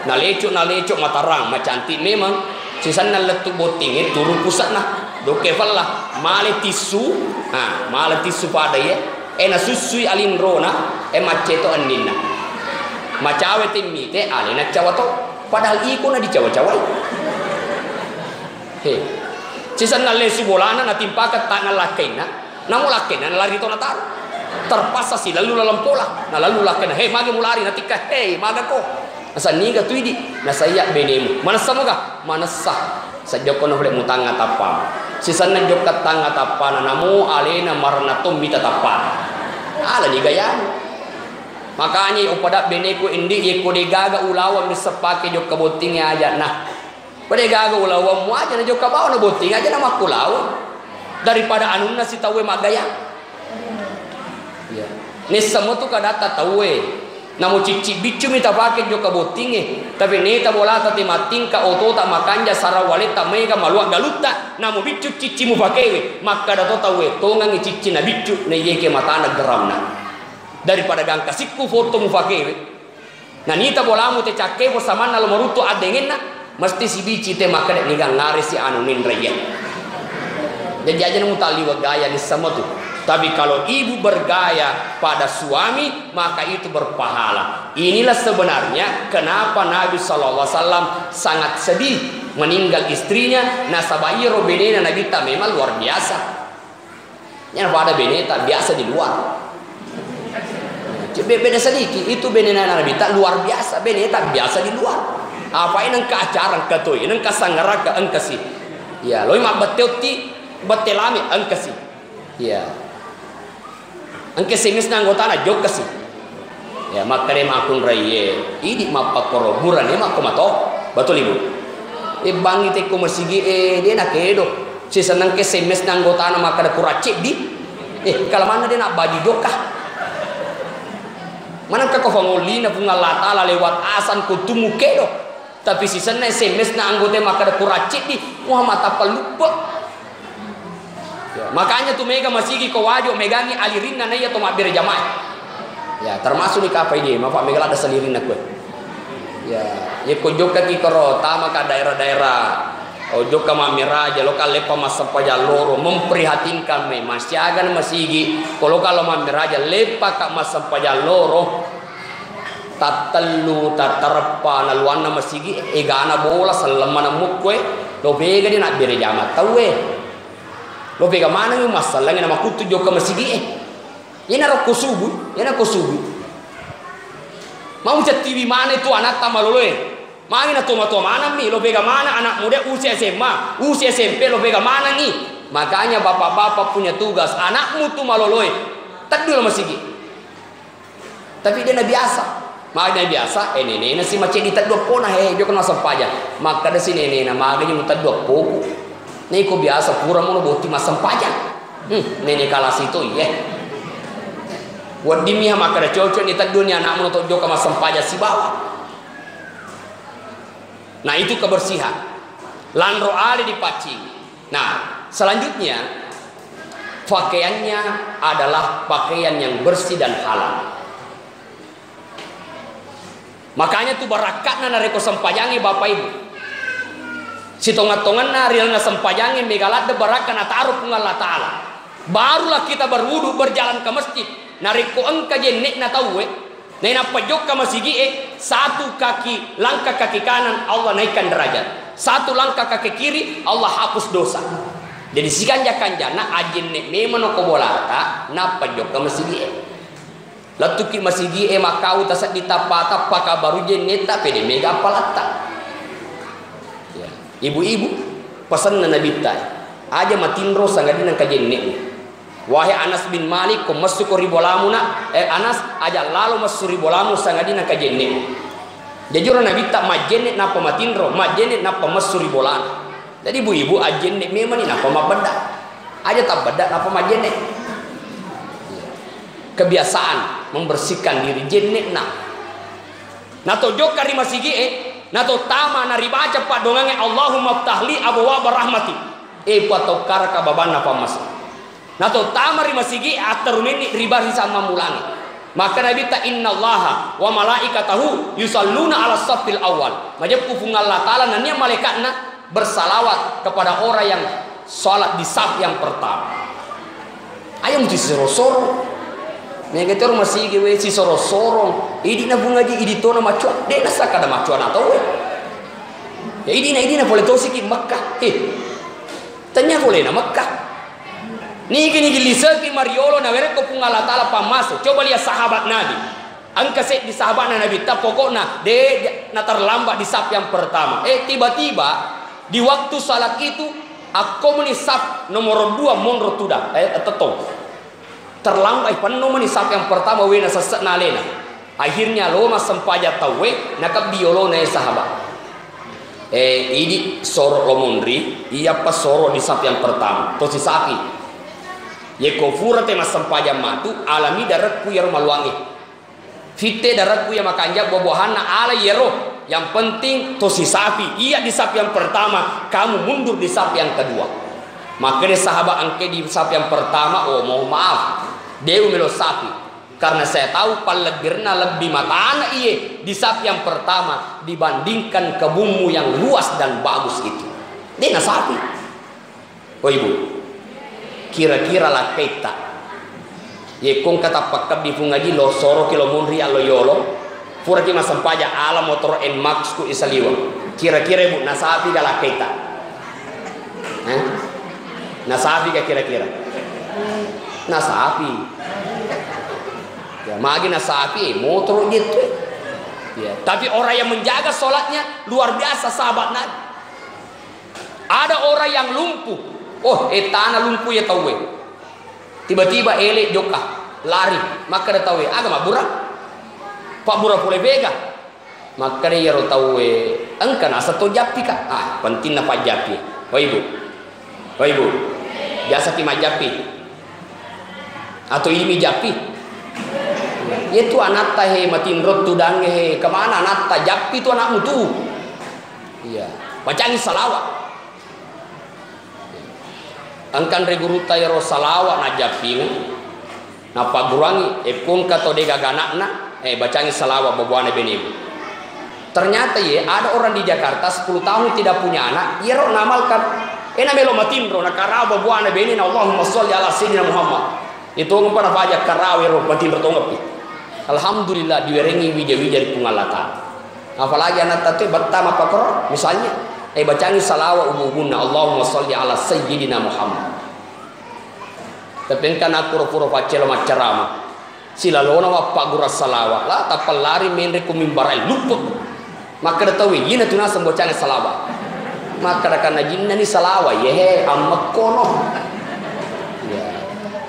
nalecok matarang macantik memang sisan naletu boting turu pusat nah dokeval lah male tisu pada ya na susui alin rona maceto anninna macawe timite alina cawato padahal iko na di cawa-cawai he sisan nalesu bolana natimpakat tak nalakaina namu lakaina nalari to natar terpaksa si lalu lalam pola lalu lakaina he mage mulari natika he maga ko asa niga tuidi na saya benemu manasa moga manasa sajok kono boleh mutanga tapa sisan na jok katanga tapa namu alena marna tumbi tapa ala ni gaya makanya upada beneku indi ye kode gaga ulawa misepake jok kaboting aja nah kode gaga ulawa mu aja na jok kabaw na boting aja na makulaw daripada anunna si tawe magaya ya ni semua tu kadata tawe namu cici bicu mita pakai joka botinge tapi neta bola tati matingka otota makanja sarawaleta mega malua galuta namu bicu cici mu pakai maka dato tawe tongang cici na bicu ne yeke matana geramna daripada gangka sikku foto mu pakai na nita bola mu te cake po sama na lomoruto adengenna mesti si bici te maka ni ngare si anu nindra ye jadi aja mu tali gaya di sama tu. Tapi kalau ibu bergaya pada suami maka itu berpahala. Inilah sebenarnya kenapa Nabi SAW sangat sedih meninggal istrinya. Nasabairo benena Nabi ta memang luar biasa. Yang pada beneta biasa di luar. Beda sedikit itu benena Nabi ta luar biasa. Beneta biasa di luar. Apa ini nengka acara katoi nengka sangaraka engkasi. Ya, loi mak beteuti betelami engkasi. Ya. Angke semis na anggota na jok kasi ya makare makun raye idi mapakoro buran ya makomato betul ibu bangi te ko masigi dia na kedo si senang ke semis na anggota na makada kuracik di kalau mana dia nak baju dokah mana ka ko fangoli na bunga latala lewat asan kutumu kedo tapi si senang semis na anggota makada kuracik di Muhammad apa lupa. Ya, makanya tuh mega masigi ko wajo megangi alirin na ya to mabir jamaah. Ya, termasuk di kafe dia, maaf mega ada selirin aku. Ya, ye ko joka ki karo tama ka daerah-daerah. O joka mamiraja lokal lepa masampaja loro memprihatinkan me masyagan masigi. Kalau mamiraja lepa ka masampaja loro tatelu tatarpa na luana masigi egana bola salamana mukwe lo bega dia nak bir jamaah tawe. Lo pega mana ngi masalah ngi nama kutu joka masigi yana ro kusubu mau TV mana itu anak tamaloloe mangina toma mana mi lo pega mana anak muda usia SMA usia SMP lo pega mana nih makanya bapak-bapak punya tugas anakmu tuh maloloe tadul masigi tapi dia na biasa makanya biasa nene si macam di tadul pona joka na sampaja maka da si nene na maganya tadul poku nih kok biasa pura mau boti masam pajak nenek kalas itu iya buat dimia maka ada cocok nih dunia anak mau tojok ke masam pajak si bawah nah itu kebersihan landro ali dipacing nah selanjutnya pakaiannya adalah pakaian yang bersih dan halal makanya tuh barakatna nareko sampajangi bapak ibu si tongan-tongan na real na sampajangin megalat de barakan ataruh pung Allah Ta'ala barulah kita berwudu berjalan ke masjid nariko engka jenek na tahu nena pojok ke masjid satu kaki langkah kaki kanan Allah naikkan derajat satu langkah kaki kiri Allah hapus dosa Jadi si kanja-kanjana ajin nek memang ko bolata napa joka masigi. Latuki masigi makau tasak ditapa-tapa kabaru jeneta pede mega palata. Ya. Ibu-ibu pesan na Nabi tay. Aja matinro sangadina kajenne. Wahai Anas bin Malik ko masuk ribolamuna Anas aja lalu masuk ribolamu sangadina kajenne. Jajur Nabi tak majenne napa matinro, majenne napa masuk ribolana. Jadi ibu-ibu ajen nek memang ini napa mabeda. Aja tak beda napa majene. Kebiasaan membersihkan diri jenek na. Nato jokari masigi nato tama nari baca pak dongange Allahumma ftahli abwaab rahmati. Patokar ka babana pamas. Nato tama ri masigi atarunini ribari sama mulangi. Maka Nabi ta innallaha wa malaikatahu yusalluna ala saffil awal. Majab kufung Allah taala nanya malaikatna bersalawat kepada orang yang sholat di saf yang pertama. Ayo mesti sorong-sorong. Nek kita masih gewe si sorong-sorong. Idi na bungaji idi tona macuan. Dek nasa kada macuan atau we. Ya idi na boleh tosi ki Mekah. Tanya boleh na Mekah. Niki lisa ki Mariolo na weret ko pungala taala pamas. Coba lihat sahabat Nabi. Angkasih di sahabat Nabi tak pokoknya de na terlambat di saf yang pertama. Tiba-tiba di waktu salat itu aku menisap nomor 2 monro tuda tetong terlambat penuh menisap yang pertama wena sesek nalena akhirnya lo mas sempaja tawe nakap diolo na sahabat idi soro lomondri iya pas soro di sap yang pertama to si sapi ye kofura te mas sempaja matu alami daratku yar maluangi fitte daratku ya makanja bobohana ala yero. Yang penting tosi sapi iya di sap yang pertama, kamu mundur di sap yang kedua. Makanya sahabat angke di sap yang pertama, oh mohon maaf, dewa melo sapi. Karena saya tahu palegirna lebih matana iye di sap yang pertama dibandingkan kebunmu yang luas dan bagus itu. Dia sapi. Oh ibu, kira-kira lah peta. Ye kong kata pakab di fungaji lo soro kilo munri alo yolo. Pura ki masampaja ala motor Nmax ku isaliwa. Kira-kira ibu nasapi gala kita. Nasapi ka kira-kira. Nasapi. Ya magi nasapi motor gitu. Ya, tapi orang yang menjaga sholatnya luar biasa sahabat Nabi. Ada orang yang lumpuh. Oh, tanah lumpuh ya tahu. Tiba-tiba elek joka lari, maka dia tahu agama burang. Pak Bura boleh bega, maka dia harus tahu engkau nasa to japi kak, penting napa japi, oh ibu, jasa kima japi, atau ini japi, itu anak tah matin rot tudang kemana anak tah japi itu anakmu tuh, iya, bacangi salawat, engkan reguru tayro salawat na japi, napa gurangi, pun kato dega ganakna. Bacangi salawat babuane benibu. Ternyata ada orang di Jakarta 10 tahun tidak punya anak, ia ro namalkan melo matimro na karau babuane benin Allahumma sholli ala sayyidina Muhammad. Itu ngapa aja karau ro matimro to ngapi. Alhamdulillah diwerengi wija-wija di pungalata. Apalagi anak tate pertama pakor misalnya bacangi salawat ubuna Allahumma sholli ala sayyidina Muhammad. Tapi kan aku pura pacelo macarama. Sila lona wa pagura salawat lah tapal lari menre ku mimbarai luput. Maka tahu yina tuna sembocane salawat. Maka kana jinna ni salawat ye amma kono. Ya.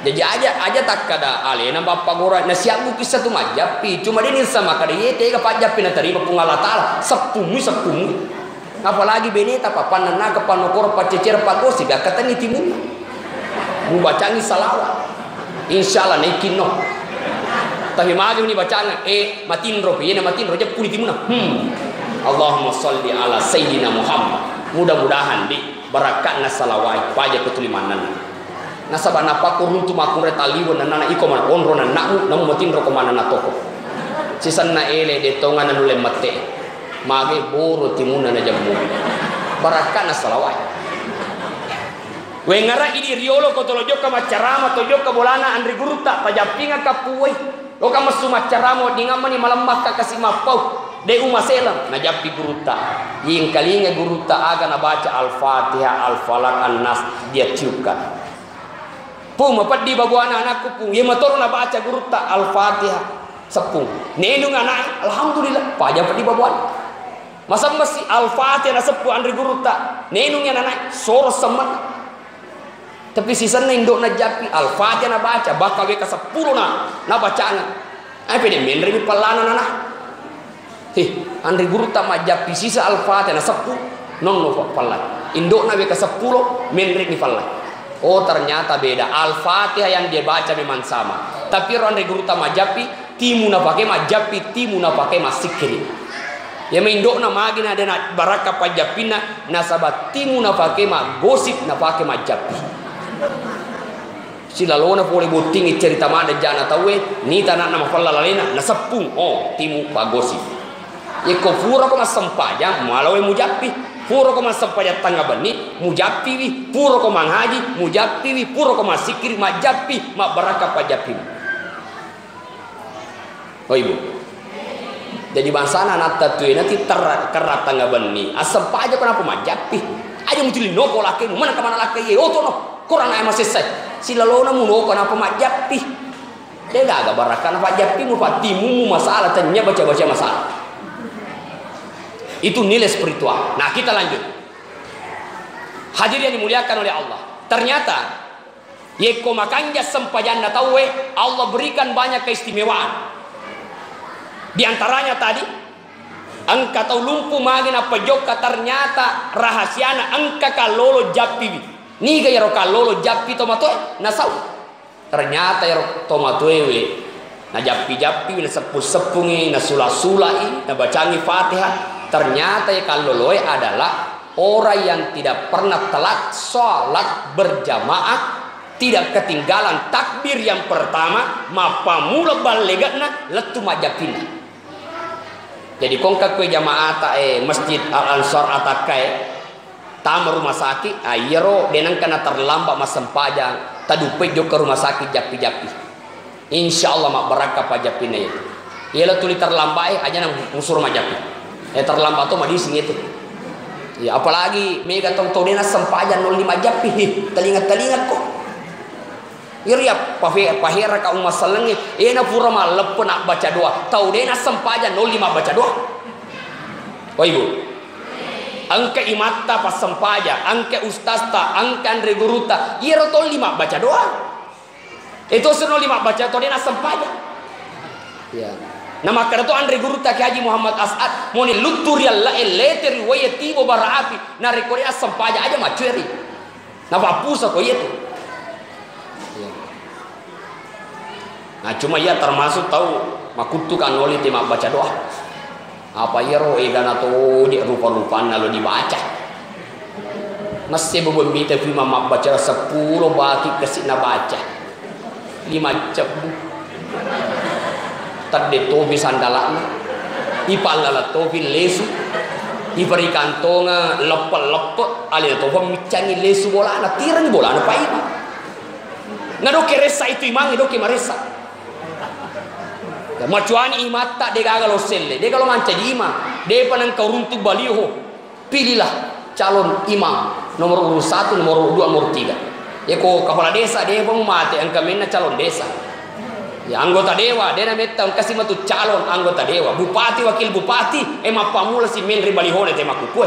Jadi aja tak kada alena bapa gora na siamu kisah tu majapi cuma dia sama kada ye tega pajapi na terima pungala taala sepumu. Apalagi beneta papan na kapanokor pacecer pagosi ga kata ni timun. Mu bacangi salawat. Insyaallah nekino. Tapi magi ni bacaan matinro piye na matinro je kuli timuna. Allahumma sholli ala sayyidina Muhammad. Mudah-mudahan di barakatna salawat paja ketulimanan. Nasabana pakur runtu makure taliwon nana iko man onro na namu matinro ko mana na toko. Sisanna ele de tonga na nule mate. Magi boro timuna na jamu. Barakatna salawat. Wengara ini riolo ko tolojo ka macarama tojo ka bolana andri guruta pajapinga ka puwai. Lo kamu suma caramo di ngamani malam maka kasih mapau de umaselam na jappi guruta yin kalinga guruta aga na baca al-fatihah al-falaq an-nas dia tiupkan pung mapat di babu anak-anakku pung ye mator na baca guruta al-fatihah sepung nenung anak alhamdulillah paja padi babu anak masa masih al-fatihah na sepu andri guruta nenungnya anak soro semat tapi sisa nendok na jappi al-fatihah na baca bakawe ka 10 na bacaan ai pede menre mi pallana anak andri guruta ma jappi sisa al-fatihah na sepu non no pallan indok na we ka 10 menre mi pallan. Oh ternyata beda. Al-Fatihah yang dia baca memang sama. Tapi orang guruta ma jappi timu na pakai ma jappi timu na pakai ma sikri. Ya mendok na magi na ada baraka pa jappina na sabat timu na pakai ma gosip na pakai ma jappi. Silalona boleh botingi cerita mana jana tawe ni tanah nama falla lalena na sepung oh timu pa gosip. Ya ko pura ko masampaja malawe mujappi pura ko masampaja tangga bani mujappi wi pura ko manghaji mujappi wi pura ko masikir majappi ma baraka pa jappi. Oh ibu. Jadi bangsana nata tuh nanti kerat tangga bani asampaja kenapa majappi aja mutili noko laki mana kemana laki ye oto no kurang ay masesay silalona mu noko kenapa majappi dia gaga baraka na majappi mu patimu mu masalah tanya baca-baca masalah. Itu nilai spiritual. Nah kita lanjut. Hadirin yang dimuliakan oleh Allah. Ternyata yeko makanya sempajan tahu Allah berikan banyak keistimewaan. Di antaranya tadi angka tahu lumpuh magin apa joka ternyata rahasiana angka kalolo jappi. Ni gaya ro kalolo jappi tomatoe nasau. Ternyata ya tomatoe na jappi-jappi na sepuh-sepungi na sula-sulai na bacangi Fatihah. Ternyata ya kaloloe adalah orang yang tidak pernah telat sholat berjamaah, tidak ketinggalan takbir yang pertama, mapa mula balegatna letu majapina. Jadi kongka kue jamaah masjid Al Ansar atakai tamu rumah sakit, ayero denang kena terlambat masempajang, tadupe jo ke rumah sakit japi-japi. Insya Allah mak beraka pajapina itu. Ia tuli terlambat aja nang musur majapi. Terlambat tuh madising itu. Ya apalagi mega tong dena sempajan 05 jappi telinga kok. Iriap pahera ka umas selengi ena pura malep nak baca doa. Tau dena sempajan 05 baca doa. Oh ibu. Angka imata pas sempaja, angka ustasta, angka andre guruta, iro tol 5 baca doa. Itu suruh 5 baca tol dena sempaja. Ya. Nama karena tu andre guru tak Haji Muhammad As'ad moni luturial la eleter wayati bo baraapi na rekoria sempaja aja macuri. Na papusa ko itu. Nah cuma ya termasuk tahu makutukan oli tema baca doa. Apa yero egana to di rupa-rupa lalu dibaca. Masih berbeda firman mak baca 10 baki kesik na baca. 5 jam. Tadi tobi sandalana ipalala tobi lesu ibari kantonga lepel-lepel alina tobi micangi lesu bola na tirani bola na pai ngado keresa itu imang do ke maresa macuani imata de gaga lo selle de kalau manca di imam de panang kau runtuh baliho pilihlah calon imam nomor urut 1 nomor 2 nomor 3 ya ko kepala desa de pun mati angka menna calon desa. Ya anggota dewa, dia namanya kasih matu calon anggota dewa, bupati, wakil bupati, emak pamula si menri balihole tema kue.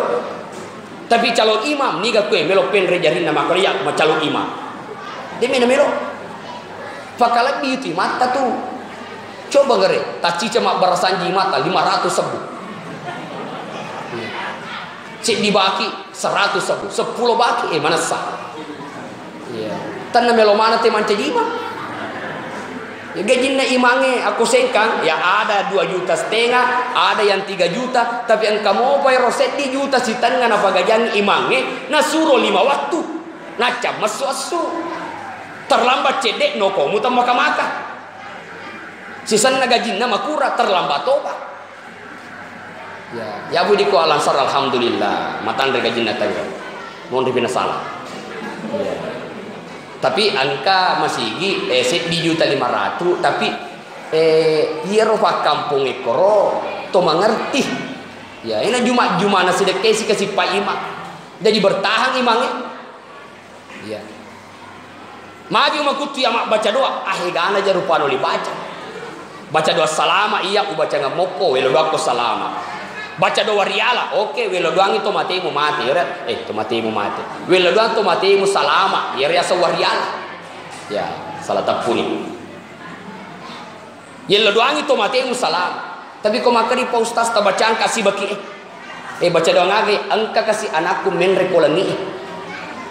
Tapi calon imam niga kue melo penre jarin nama kalian, ma calon imam. Dia melo. Pakalat itu mata tuh. Coba ngere, tak cica mak barasanji mata 500 sebu. Cik dibaki 100 sebu, 10 baki mana sah. Iya. Tanah melo mana teman imam. Ya gajinya imange aku sengkang ya ada 2,5 juta ada yang 3 juta tapi yang kamu bayar roset di juta si tengah apa gajian imange na suruh 5 waktu nacam masu terlambat cedek no komu tambah maka sisan na gajinya makura terlambat toba ya budi ko alansar alhamdulillah matan re gajinya tayo mohon dipina salah ya. Tapi angka masih di 1,5 juta tapi hero pak kampung ekoro to mengerti. Ya, ini Jumat nasi dekesi kasih Pak Imam. Jadi bertahan imamnya. Ya. Magi makutu ya mak baca doa, gana aja rupa noli baca. Baca doa salama iya baca ngamoko welo doa ko salama. Baca doa riala, oke welo doa itu matemu mati, ya to matemu mati. Welo doa to matemu salama, ya sawa riala. Ya, salah tapuni. Welo doa itu matemu salama. Tapi kau makari pa ustaz ta bacaan kasih baki. Baca doa ngage, angka kasih anakku menre kolani.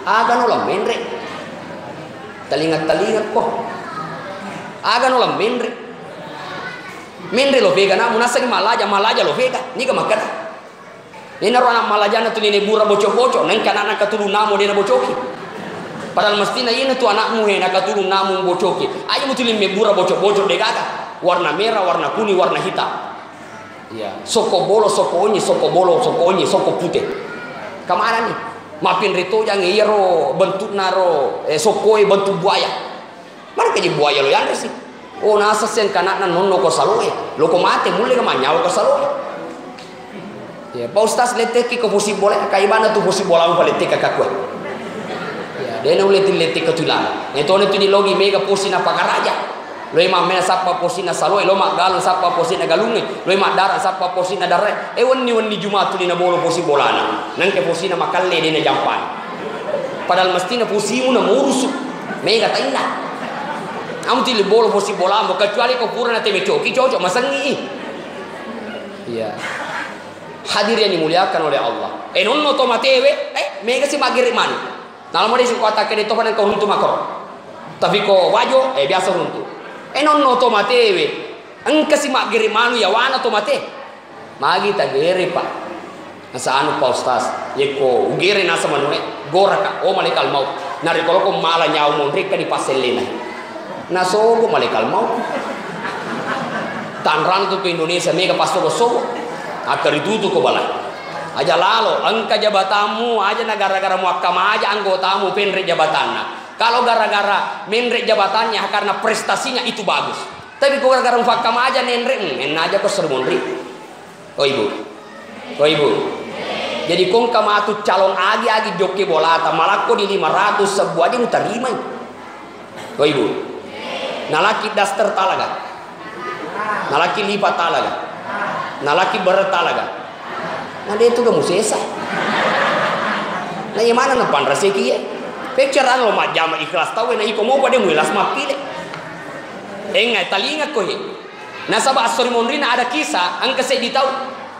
Aga nola menre. Talingat ko. Aga nola menre. Menre lo vega na munasa ni malaja lo vega. Ni ka makana. Ni naro anak malaja na tu ni bura boco-boco, nang kana anak katulung namo dia na bocoki. Padahal mestina ina tu anakmu he na katulung namo bocoki. Ayo mutulin me bura boco-boco de gaga. Warna merah, warna kuning, warna hitam. Ya, soko bolo, soko onyi, soko bolo, soko onyi, soko putih. Kamana nih? Mapin rito yang iro bentuk naro sokoi bentuk buaya. Mana kaji buaya lo yang sih? Oh nasa sen kanak nan nono ko saloe. Lo ko mate mulai ke manyaw ko saloe. Ya, Pak Ustaz leteki ko posi bola kai bana tu posi bola ko leteki kakak. Ya, dia no leteki ke tulang. Itu tu di logi mega posi na pakaraja. Lo imam mena sapa posi na saloe, lo mak galon sapa posi na galunge, lo mak darah sapa posi na darah. Wani Jumat tu na bolo posi bolana. Nang ke posi na makalle di na jampan. Padahal mesti na posi mu na murus. Mega tainda. Amu ti bolo posi bola mo kecuali ko pura na teme coki cocok masangi. Iya. Hadir yang dimuliakan oleh Allah. Nonno to matewe, mega si magiri man. Nalamo di kota kene to panen ko huntu makro. Tapi ko wajo biasa huntu. Nonno to matewe. Engka si magiri manu ya wana to mate. Magi tagere pak. Nasa anu pa ustaz. Yeko ugere nasa manune goraka o malekal maut. Nari ko mala nyaw mo rika di paselena. Nasogo malekal maut. Tanran tu ke Indonesia mega pasto sogo. Akar itu ko bala. Aja lalo angka jabatamu aja negara-negara muakkam aja anggotamu penre jabatanna. Kalau gara-gara menrek jabatannya karena prestasinya itu bagus. Tapi kalau gara-gara muakkam aja nenrek aja ko sermonri. Oh ibu. Jadi kong kamatu calon agi joki bolata malako di 500 sebuah aja terima. Oh ibu. Nalaki daster talaga. Nalaki lipat talaga. Nalaki berat talaga. Nah dia itu kamu sesa. Nah yang mana nampan reseki ya? Pekcaran lo mak jama ikhlas tahu na iko mo pada muilas mapile. Engai talinga ko he. Na sabah asori monrina ada kisah angka saya ditahu.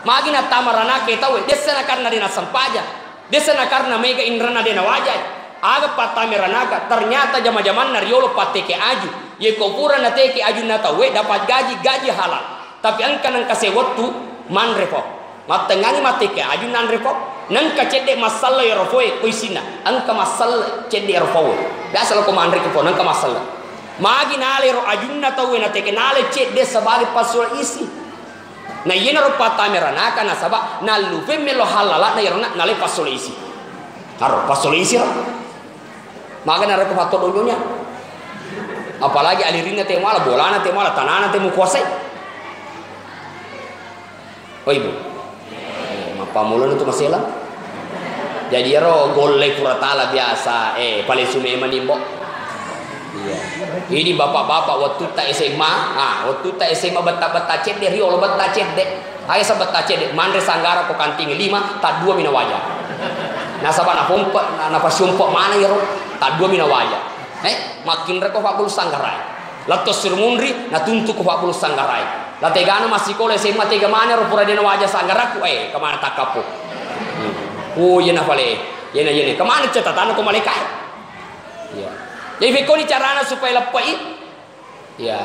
Magi na tamarana ke tahu desa na karena dina sampaja. Desa na karena mega indrana dina wajah. Aga patameranaka ternyata jama-jaman na riolo pateke aju. Ye ko pura na teke aju na tahu dapat gaji halal. Tapi angka nang kase waktu man repot. Matengani mateke aju nan repot. Nang kacede masalah ya rofoe kuisina angka masalah cede rofoe biasa lo komandre ke nang ka masalah magi nale ro ajunna tawe na teke nale cede sebagai pasul isi na yena ro patamera na kana saba na lufe melo halala na yerna nale pasul isi haro pasul isi ro maga na ro fato dulunya apalagi alirina te mala bolana te mala tanana te mu kuasai oh ibu pamulan itu masih lah. Jadi ro golek puratala biasa paling sume manimbo. Iya. Ini bapak-bapak waktu ta SMA, waktu ta SMA beta-beta cek de riolo beta cek de. Aya sabeta cek de mandre sanggara ko kanting 5 ta 2 mina wajah. Nah sabana pompa na pasumpo mana ya ro ta 2 mina wajah. Makin reko 40 sanggarai. Latos surmundri na tuntu ko 40 sanggarai. La tegana masih kole SMA tega mana ro pura dena wajah sanggaraku kemana takapu. Oh yena pale yena kemana catatan ko malaikat. Ya. Jadi fikoni carana supaya lepai. Ya.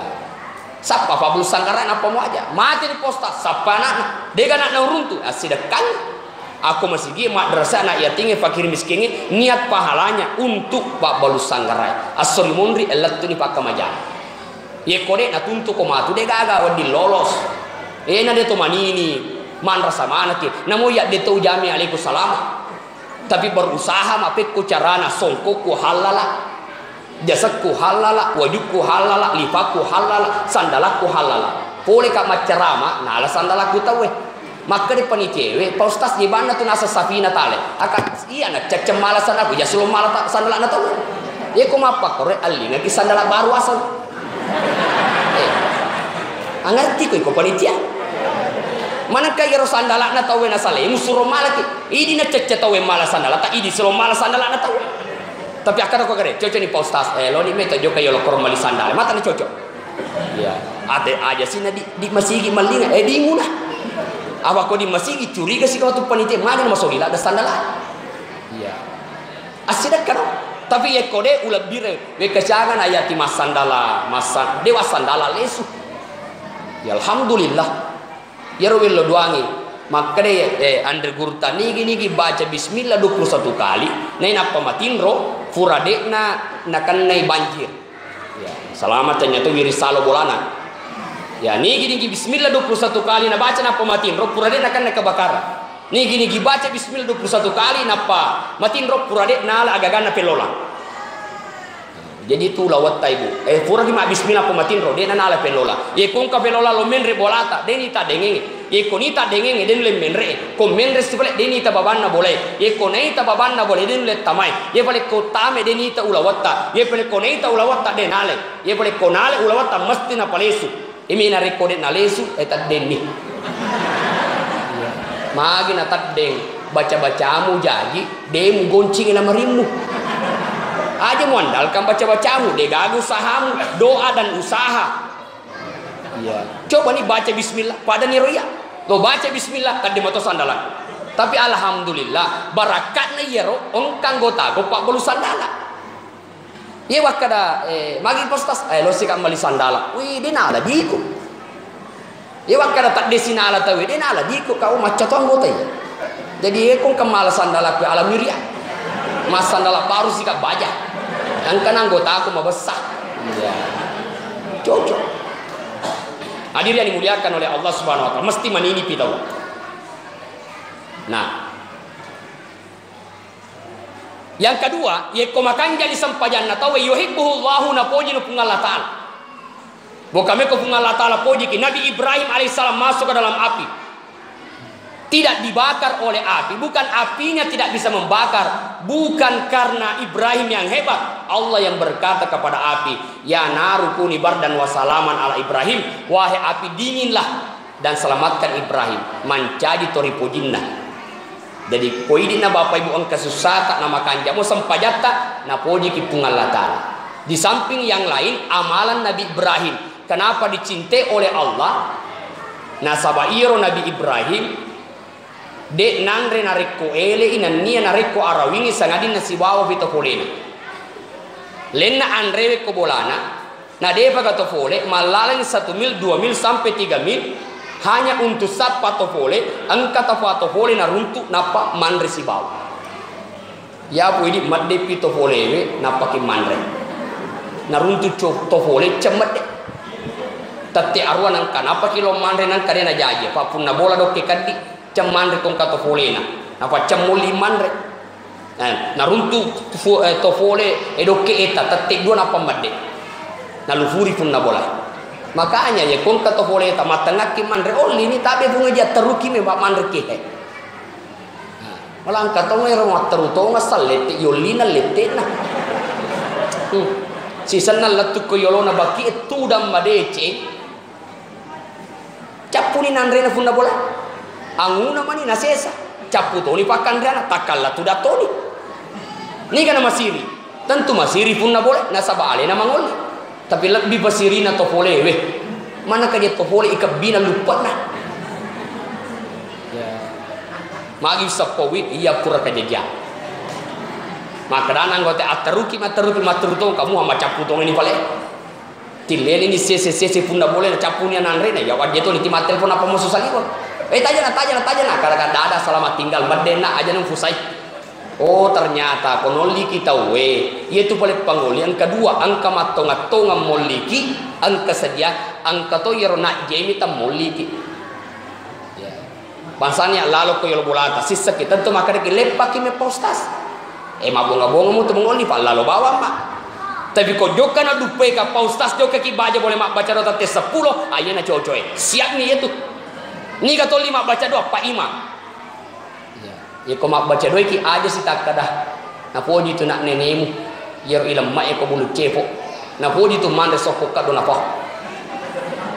Sapa pabul sanggaran apa mau aja. Mati di posta sapana dega nak uruntu asidakan. Aku masih gi madrasah na ya tinggi fakir miskin niat pahalanya untuk pak balus sanggarai. Asori mundri elatuni pak kamajan. Ye kode na tuntu ko matu de gaga wadi lolos. Na de to manini man rasa mana ki. Namo ya de to jami alaikum salam. Tapi berusaha mapek ko carana songko ko halala. Jasaku halala, wajukku halala, lipaku halala, sandalaku halala. pole kak macerama na alasan dalaku tahu maka di panitewe Pak Ustaz di mana tuh nasa safina tale akan iya nak cecem malasan aku ya selalu malah sandala na tahu ya kok apa kore ali ngaki sandala baru asal ngerti ko panitia mana kaya ro sandala na tahu na sale musuh malaki ini na cecem tahu malah sandala tak ini selalu malah sandala na tahu tapi akan aku kare cocok ni Pak Ustaz lo ni meta jo kayo lo kormali sandala mata ni cocok ya ada aja sih di masigi malinga di nguna awak kau di masigi curiga sih kau tu panitia mana masuk gila ada sandala iya asidak kan tapi ya kode ulah bire we kejangan ayati mas sandala masa dewa sandala lesu ya alhamdulillah ya ro lo doangi maka deh andre gurta nigi baca bismillah 21 kali nai napa matinro furade na kan nai banjir ya selamat ternyata wirisalo bolana ya nigi bismillah 21 kali na baca napa matinro furade na kan na kebakaran nigi baca bismillah 21 kali napa matinro furade na agak na pelola jadi itu lawat taibu furade ma bismillah apa matinro de na ala pelola ye kung ka pelola lo menre bolata de ni ta dengenge ye konita dengenge den le menre ko menre sibale de ni ta babanna boleh ye konita babanna boleh den le tamai ye bale ko tame de ni ta ulawatta ye bale konita ulawatta de nale ye bale konale ulawatta masti na palesu imi na rekode na lesu eta denni magi na tadeng baca-bacamu jadi demu goncing na marimu aja muandalkan baca-bacamu deh gagu usahamu doa dan usaha iya coba nih baca bismillah pada nih roya lo baca bismillah kan dimoto sandalan tapi alhamdulillah barakatnya ya ro ongkang gota go pak bolu sandala iya wakada magi postas lo sih kembali sandala wih dia nala diku iya wakada tak desinala tahu dia nala diku kau macam tu anggota ya jadi kong kemal sandala ke alam miria mas sandala baru sih kak baja angkan anggota aku mau besar ya cocok hadir yang dimuliakan oleh Allah Subhanahu wa taala mesti manini pitau nah yang kedua ye komakan jadi sempajan na tahu yuhibbuhu Allahu na poji nu pungal Allah taala bokame ko pungal Allah taala poji ki Nabi Ibrahim alaihissalam masuk ke dalam api tidak dibakar oleh api bukan apinya tidak bisa membakar bukan karena Ibrahim yang hebat Allah yang berkata kepada api ya naru kuni bardan wa salaman ala Ibrahim wahai api dinginlah dan selamatkan Ibrahim menjadi toripojinna jadi koidina bapak ibu angka susah tak nama kanjamu sempajata na poji kipungan lata di samping yang lain amalan Nabi Ibrahim kenapa dicintai oleh Allah nasabairo Nabi Ibrahim de nangre nareko ele ina nia nareko arawingi sangadin nasi bawa vito folena lenna andrewe ko bolana na deva gato fole malalang 1 mil 2 mil sampai 3 mil hanya untuk sat pato fole angka pato fole na runtu napa mandre si bawa ya bu ini madde pito fole we napa ki mandre na runtu to fole cemet de tatte arwan angka napa kilo mandre nang kadena jaje pa punna bola dokke kaddi mandre kong kato folena napa camuli mandre na runtu to fole edoke eta tatte dua napa madde na lufuri pun na bola makanya ya kong kato fole eta matangaki mandre oli ni tabe bunga ja teruki me ba mandre ke malang kato ngero materu to ngasalete yolina letena si sanna latu ko yolona baki itu dam madece capuni nandre na funda bola anguna mani nasesa capu toni pakan rana takalla tu datoni ni kana masiri tentu masiri pun na boleh nasaba ale na mangol tapi lebih pasiri na to boleh we mana ka dia to boleh ikabina lupa na ya magi sapowi iya pura ka jeja maka danang gote ataruki maturuto kamu sama capu tong ini pale tilel ini sese pun na boleh capu ni nanre na ya wajah to ni timatel pun apa musuh sali kon tanya nah kadang ada selamat tinggal badena aja nang fusai oh ternyata konoli kita we yaitu paling panggol yang kedua angka matonga moliki angka sedia angka to yerona jemi tam moliki ya bangsanya lalu ko yolo bolata sisa kita tentu maka de lepak me postas mabonga-bonga mu tu mongoli pa lalu bawa mak Tapi kau joka na dupe ka paustas joka ki baca boleh mak baca doa tes 10 ayana cocoy. Siap nih itu. Ni kata 5 baca doa Pak Imam. Ya kau mak baca doa ki aja sih tak kadah. Na poji tu nak nenemu. Yer ilam mak ko bulu cepo. Na poji tu mande sokok ka do na po.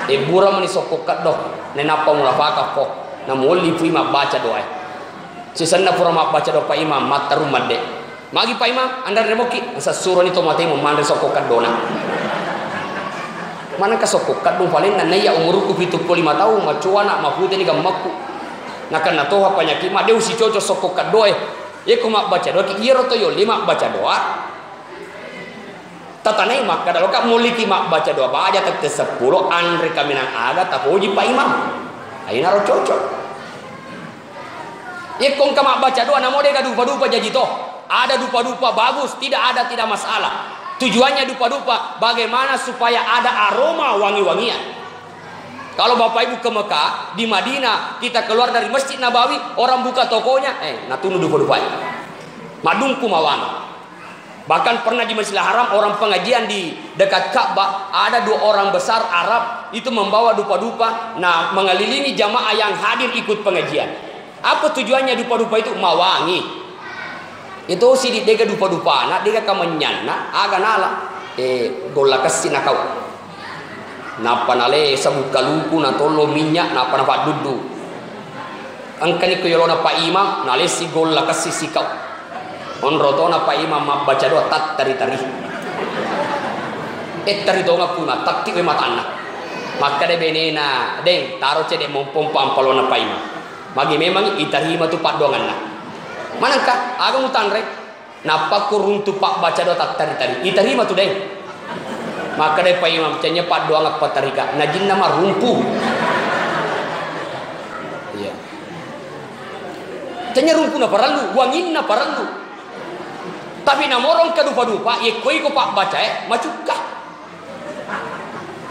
E bura mani sokok ka do. Nenapa mula ka po. Na moli pu mak baca doa. Sisanna pura mak baca doa Pak Imam mat rumah dek. Magi Pak Imam anda remoki sa suruh ni tomate mo mande sokok ka do na. Mana ka sokok ka do paling na ya umurku 75 tahun macuana mapute ni gammakku. Na kana toha panyaki ma deu si coco sokok ka doe. Ye ko mak baca doa ki iro to yo 5 baca doa. Tatanai mak kada loka muliki mak baca doa baja tak 10 andre kaminang aga tapoji Pak Imam. Aina ro cocok. Ye kong ka mak baca doa namo de ka dupa-dupa jaji to. Ada dupa-dupa bagus, tidak masalah. Tujuannya dupa-dupa bagaimana supaya ada aroma wangi-wangian. Kalau Bapak Ibu ke Mekah, di Madinah, kita keluar dari Masjid Nabawi, orang buka tokonya, natunu dupa-dupa. Madungku mawana. Bahkan pernah di Masjidil Haram, orang pengajian di dekat Ka'bah, ada 2 orang besar Arab itu membawa dupa-dupa, nah mengelilingi jamaah yang hadir ikut pengajian. Apa tujuannya dupa-dupa itu? Mawangi. Itu si di dega dupa-dupa nak dega kamanyan na aga nala gola kasi na kau napa nale sabuka luku na tolo minyak napa na dudu ang kani ko yolo na Pak Imam nale si gola kasi si kau onroto na Pak Imam mabaca doa tat tari-tari tari doa ngapuna takti we matana maka de benena deng taro cede mompompa ampalo na Pak Imam magi memang itarima tu Pak dongan na manangka aga mutanrek napa kurung tu Pak baca doa tak tari-tari itarima tu deng maka dai Pak Imam cenya Pak doa ngap patarika najin nama rumpu iya cenya rumpu na paralu wangin na paralu tapi namorong ka dupa-dupa ye koi ko Pak baca macuka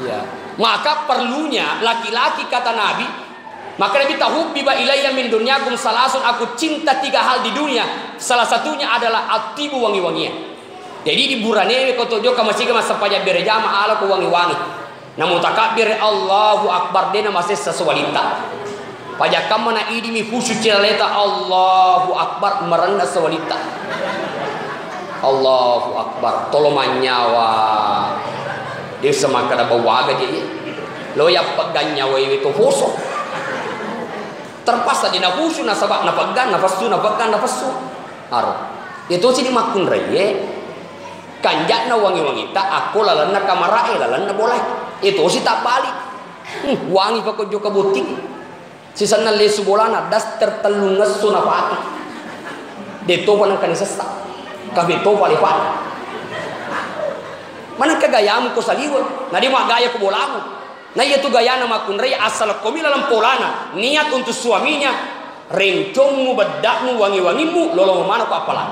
iya maka perlunya laki-laki kata Nabi. Maka Nabi tahu biba ilayya min dunyakum salasun, aku cinta 3 hal di dunia. Salah satunya adalah atibu wangi-wangian. Jadi di burane ko tojo ka masih masa pajak berjama ala ko wangi-wangi. Namun takbir Allahu akbar dena masih sesualita. Pajak kamana idi mi khusyuk cileta Allahu akbar merenda sewalita. Allahu akbar tolong nyawa. Dia semakada bawaga je. Lo ya pegang nyawa itu hosok. Terpaksa di nafusu nasabak napagan nafasu napagan nafasu aro itu sih dimakun reye kanjak na wangi-wangi tak aku lalanna kamarae lalanna boleh itu sih tak balik wangi pakok joka butik sisana lesu bolana das tertelung ngesu napati deto panang kan sesak kabe to palipat mana kagayamu ko saliwa nadi mak gaya ko bolamu. Nah itu gaya nama kunrei asal komila lampolana niat untuk suaminya rencongmu bedakmu wangi-wangimu lolo mana ko apalan.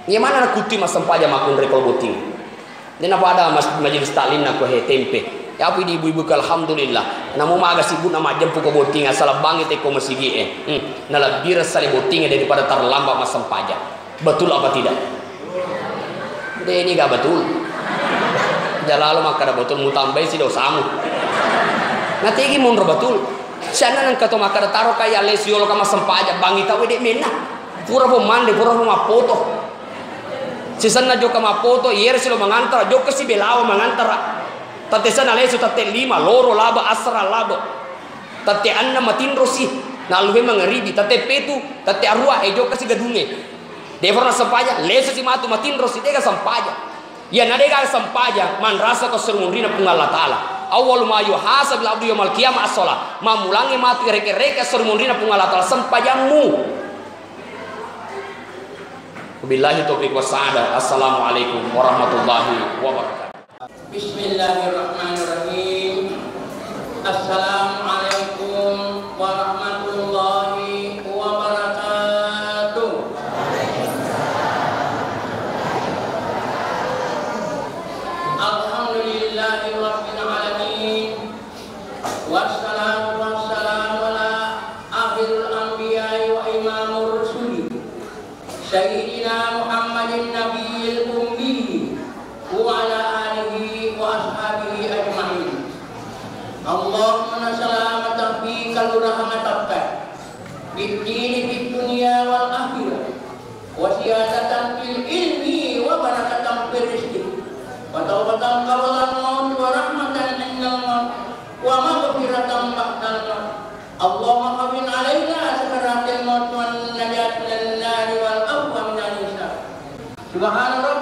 Ni mana nak kuti mas sempaja makun rekol boting. Dan apa ada majelis taklim nak he tempe. Ya api di ibu-ibu alhamdulillah. Namu maga sibuk nama jempu ko boting asal bangi te ko masigi Nala bira sale boting daripada terlambat mas sempaja. Betul apa tidak? Deh ini gak betul. Jalalo makada betul mutambai si dosamu. Nanti iki mundur betul. Sana nang kato makada taro kaya lesio lo kama sempaja bangi tawe dek mena. Pura po mande pura po mapoto. Sisana joka mapoto yer silo mangantara joka si belawa mangantara. Tate sana lesio tate 5 loro laba asra laba. Tate anna matindro si naluhe mangeribi tate petu tate arua joka si gadunge. Devorna sempaja lesio si matu matindro si dega sempaja. Ya nadega sampaja man rasa ko surmundina pung Allah taala awal ma yuhasab al abdu yaumil qiyamah as-shalah mamulangi matu reke-reke surmundina pung Allah taala sampajamu. Wabillahi taufiq wassaada. Assalamualaikum warahmatullahi wabarakatuh. Bismillahirrahmanirrahim. Assalamualaikum warahmatullahi wabarakatuh. Wassalatu wassalamu ala akhirul anbiya'i wa imamur rusuli Sayyidina Muhammadin nabiyil ummi وعلى آله وأصحابه أجمعين. اللهم سلامة فيك الرحمة في الدين في الدنيا والآخرة وزيادة في العلم وبركة في الرزق وتوبة قبل الموت ورحمة عند الموت ومغفرة بعد الموت. اللهم هون علينا سكرات الموت والنجاة من النار والعفو من الحساب. سبحان ربك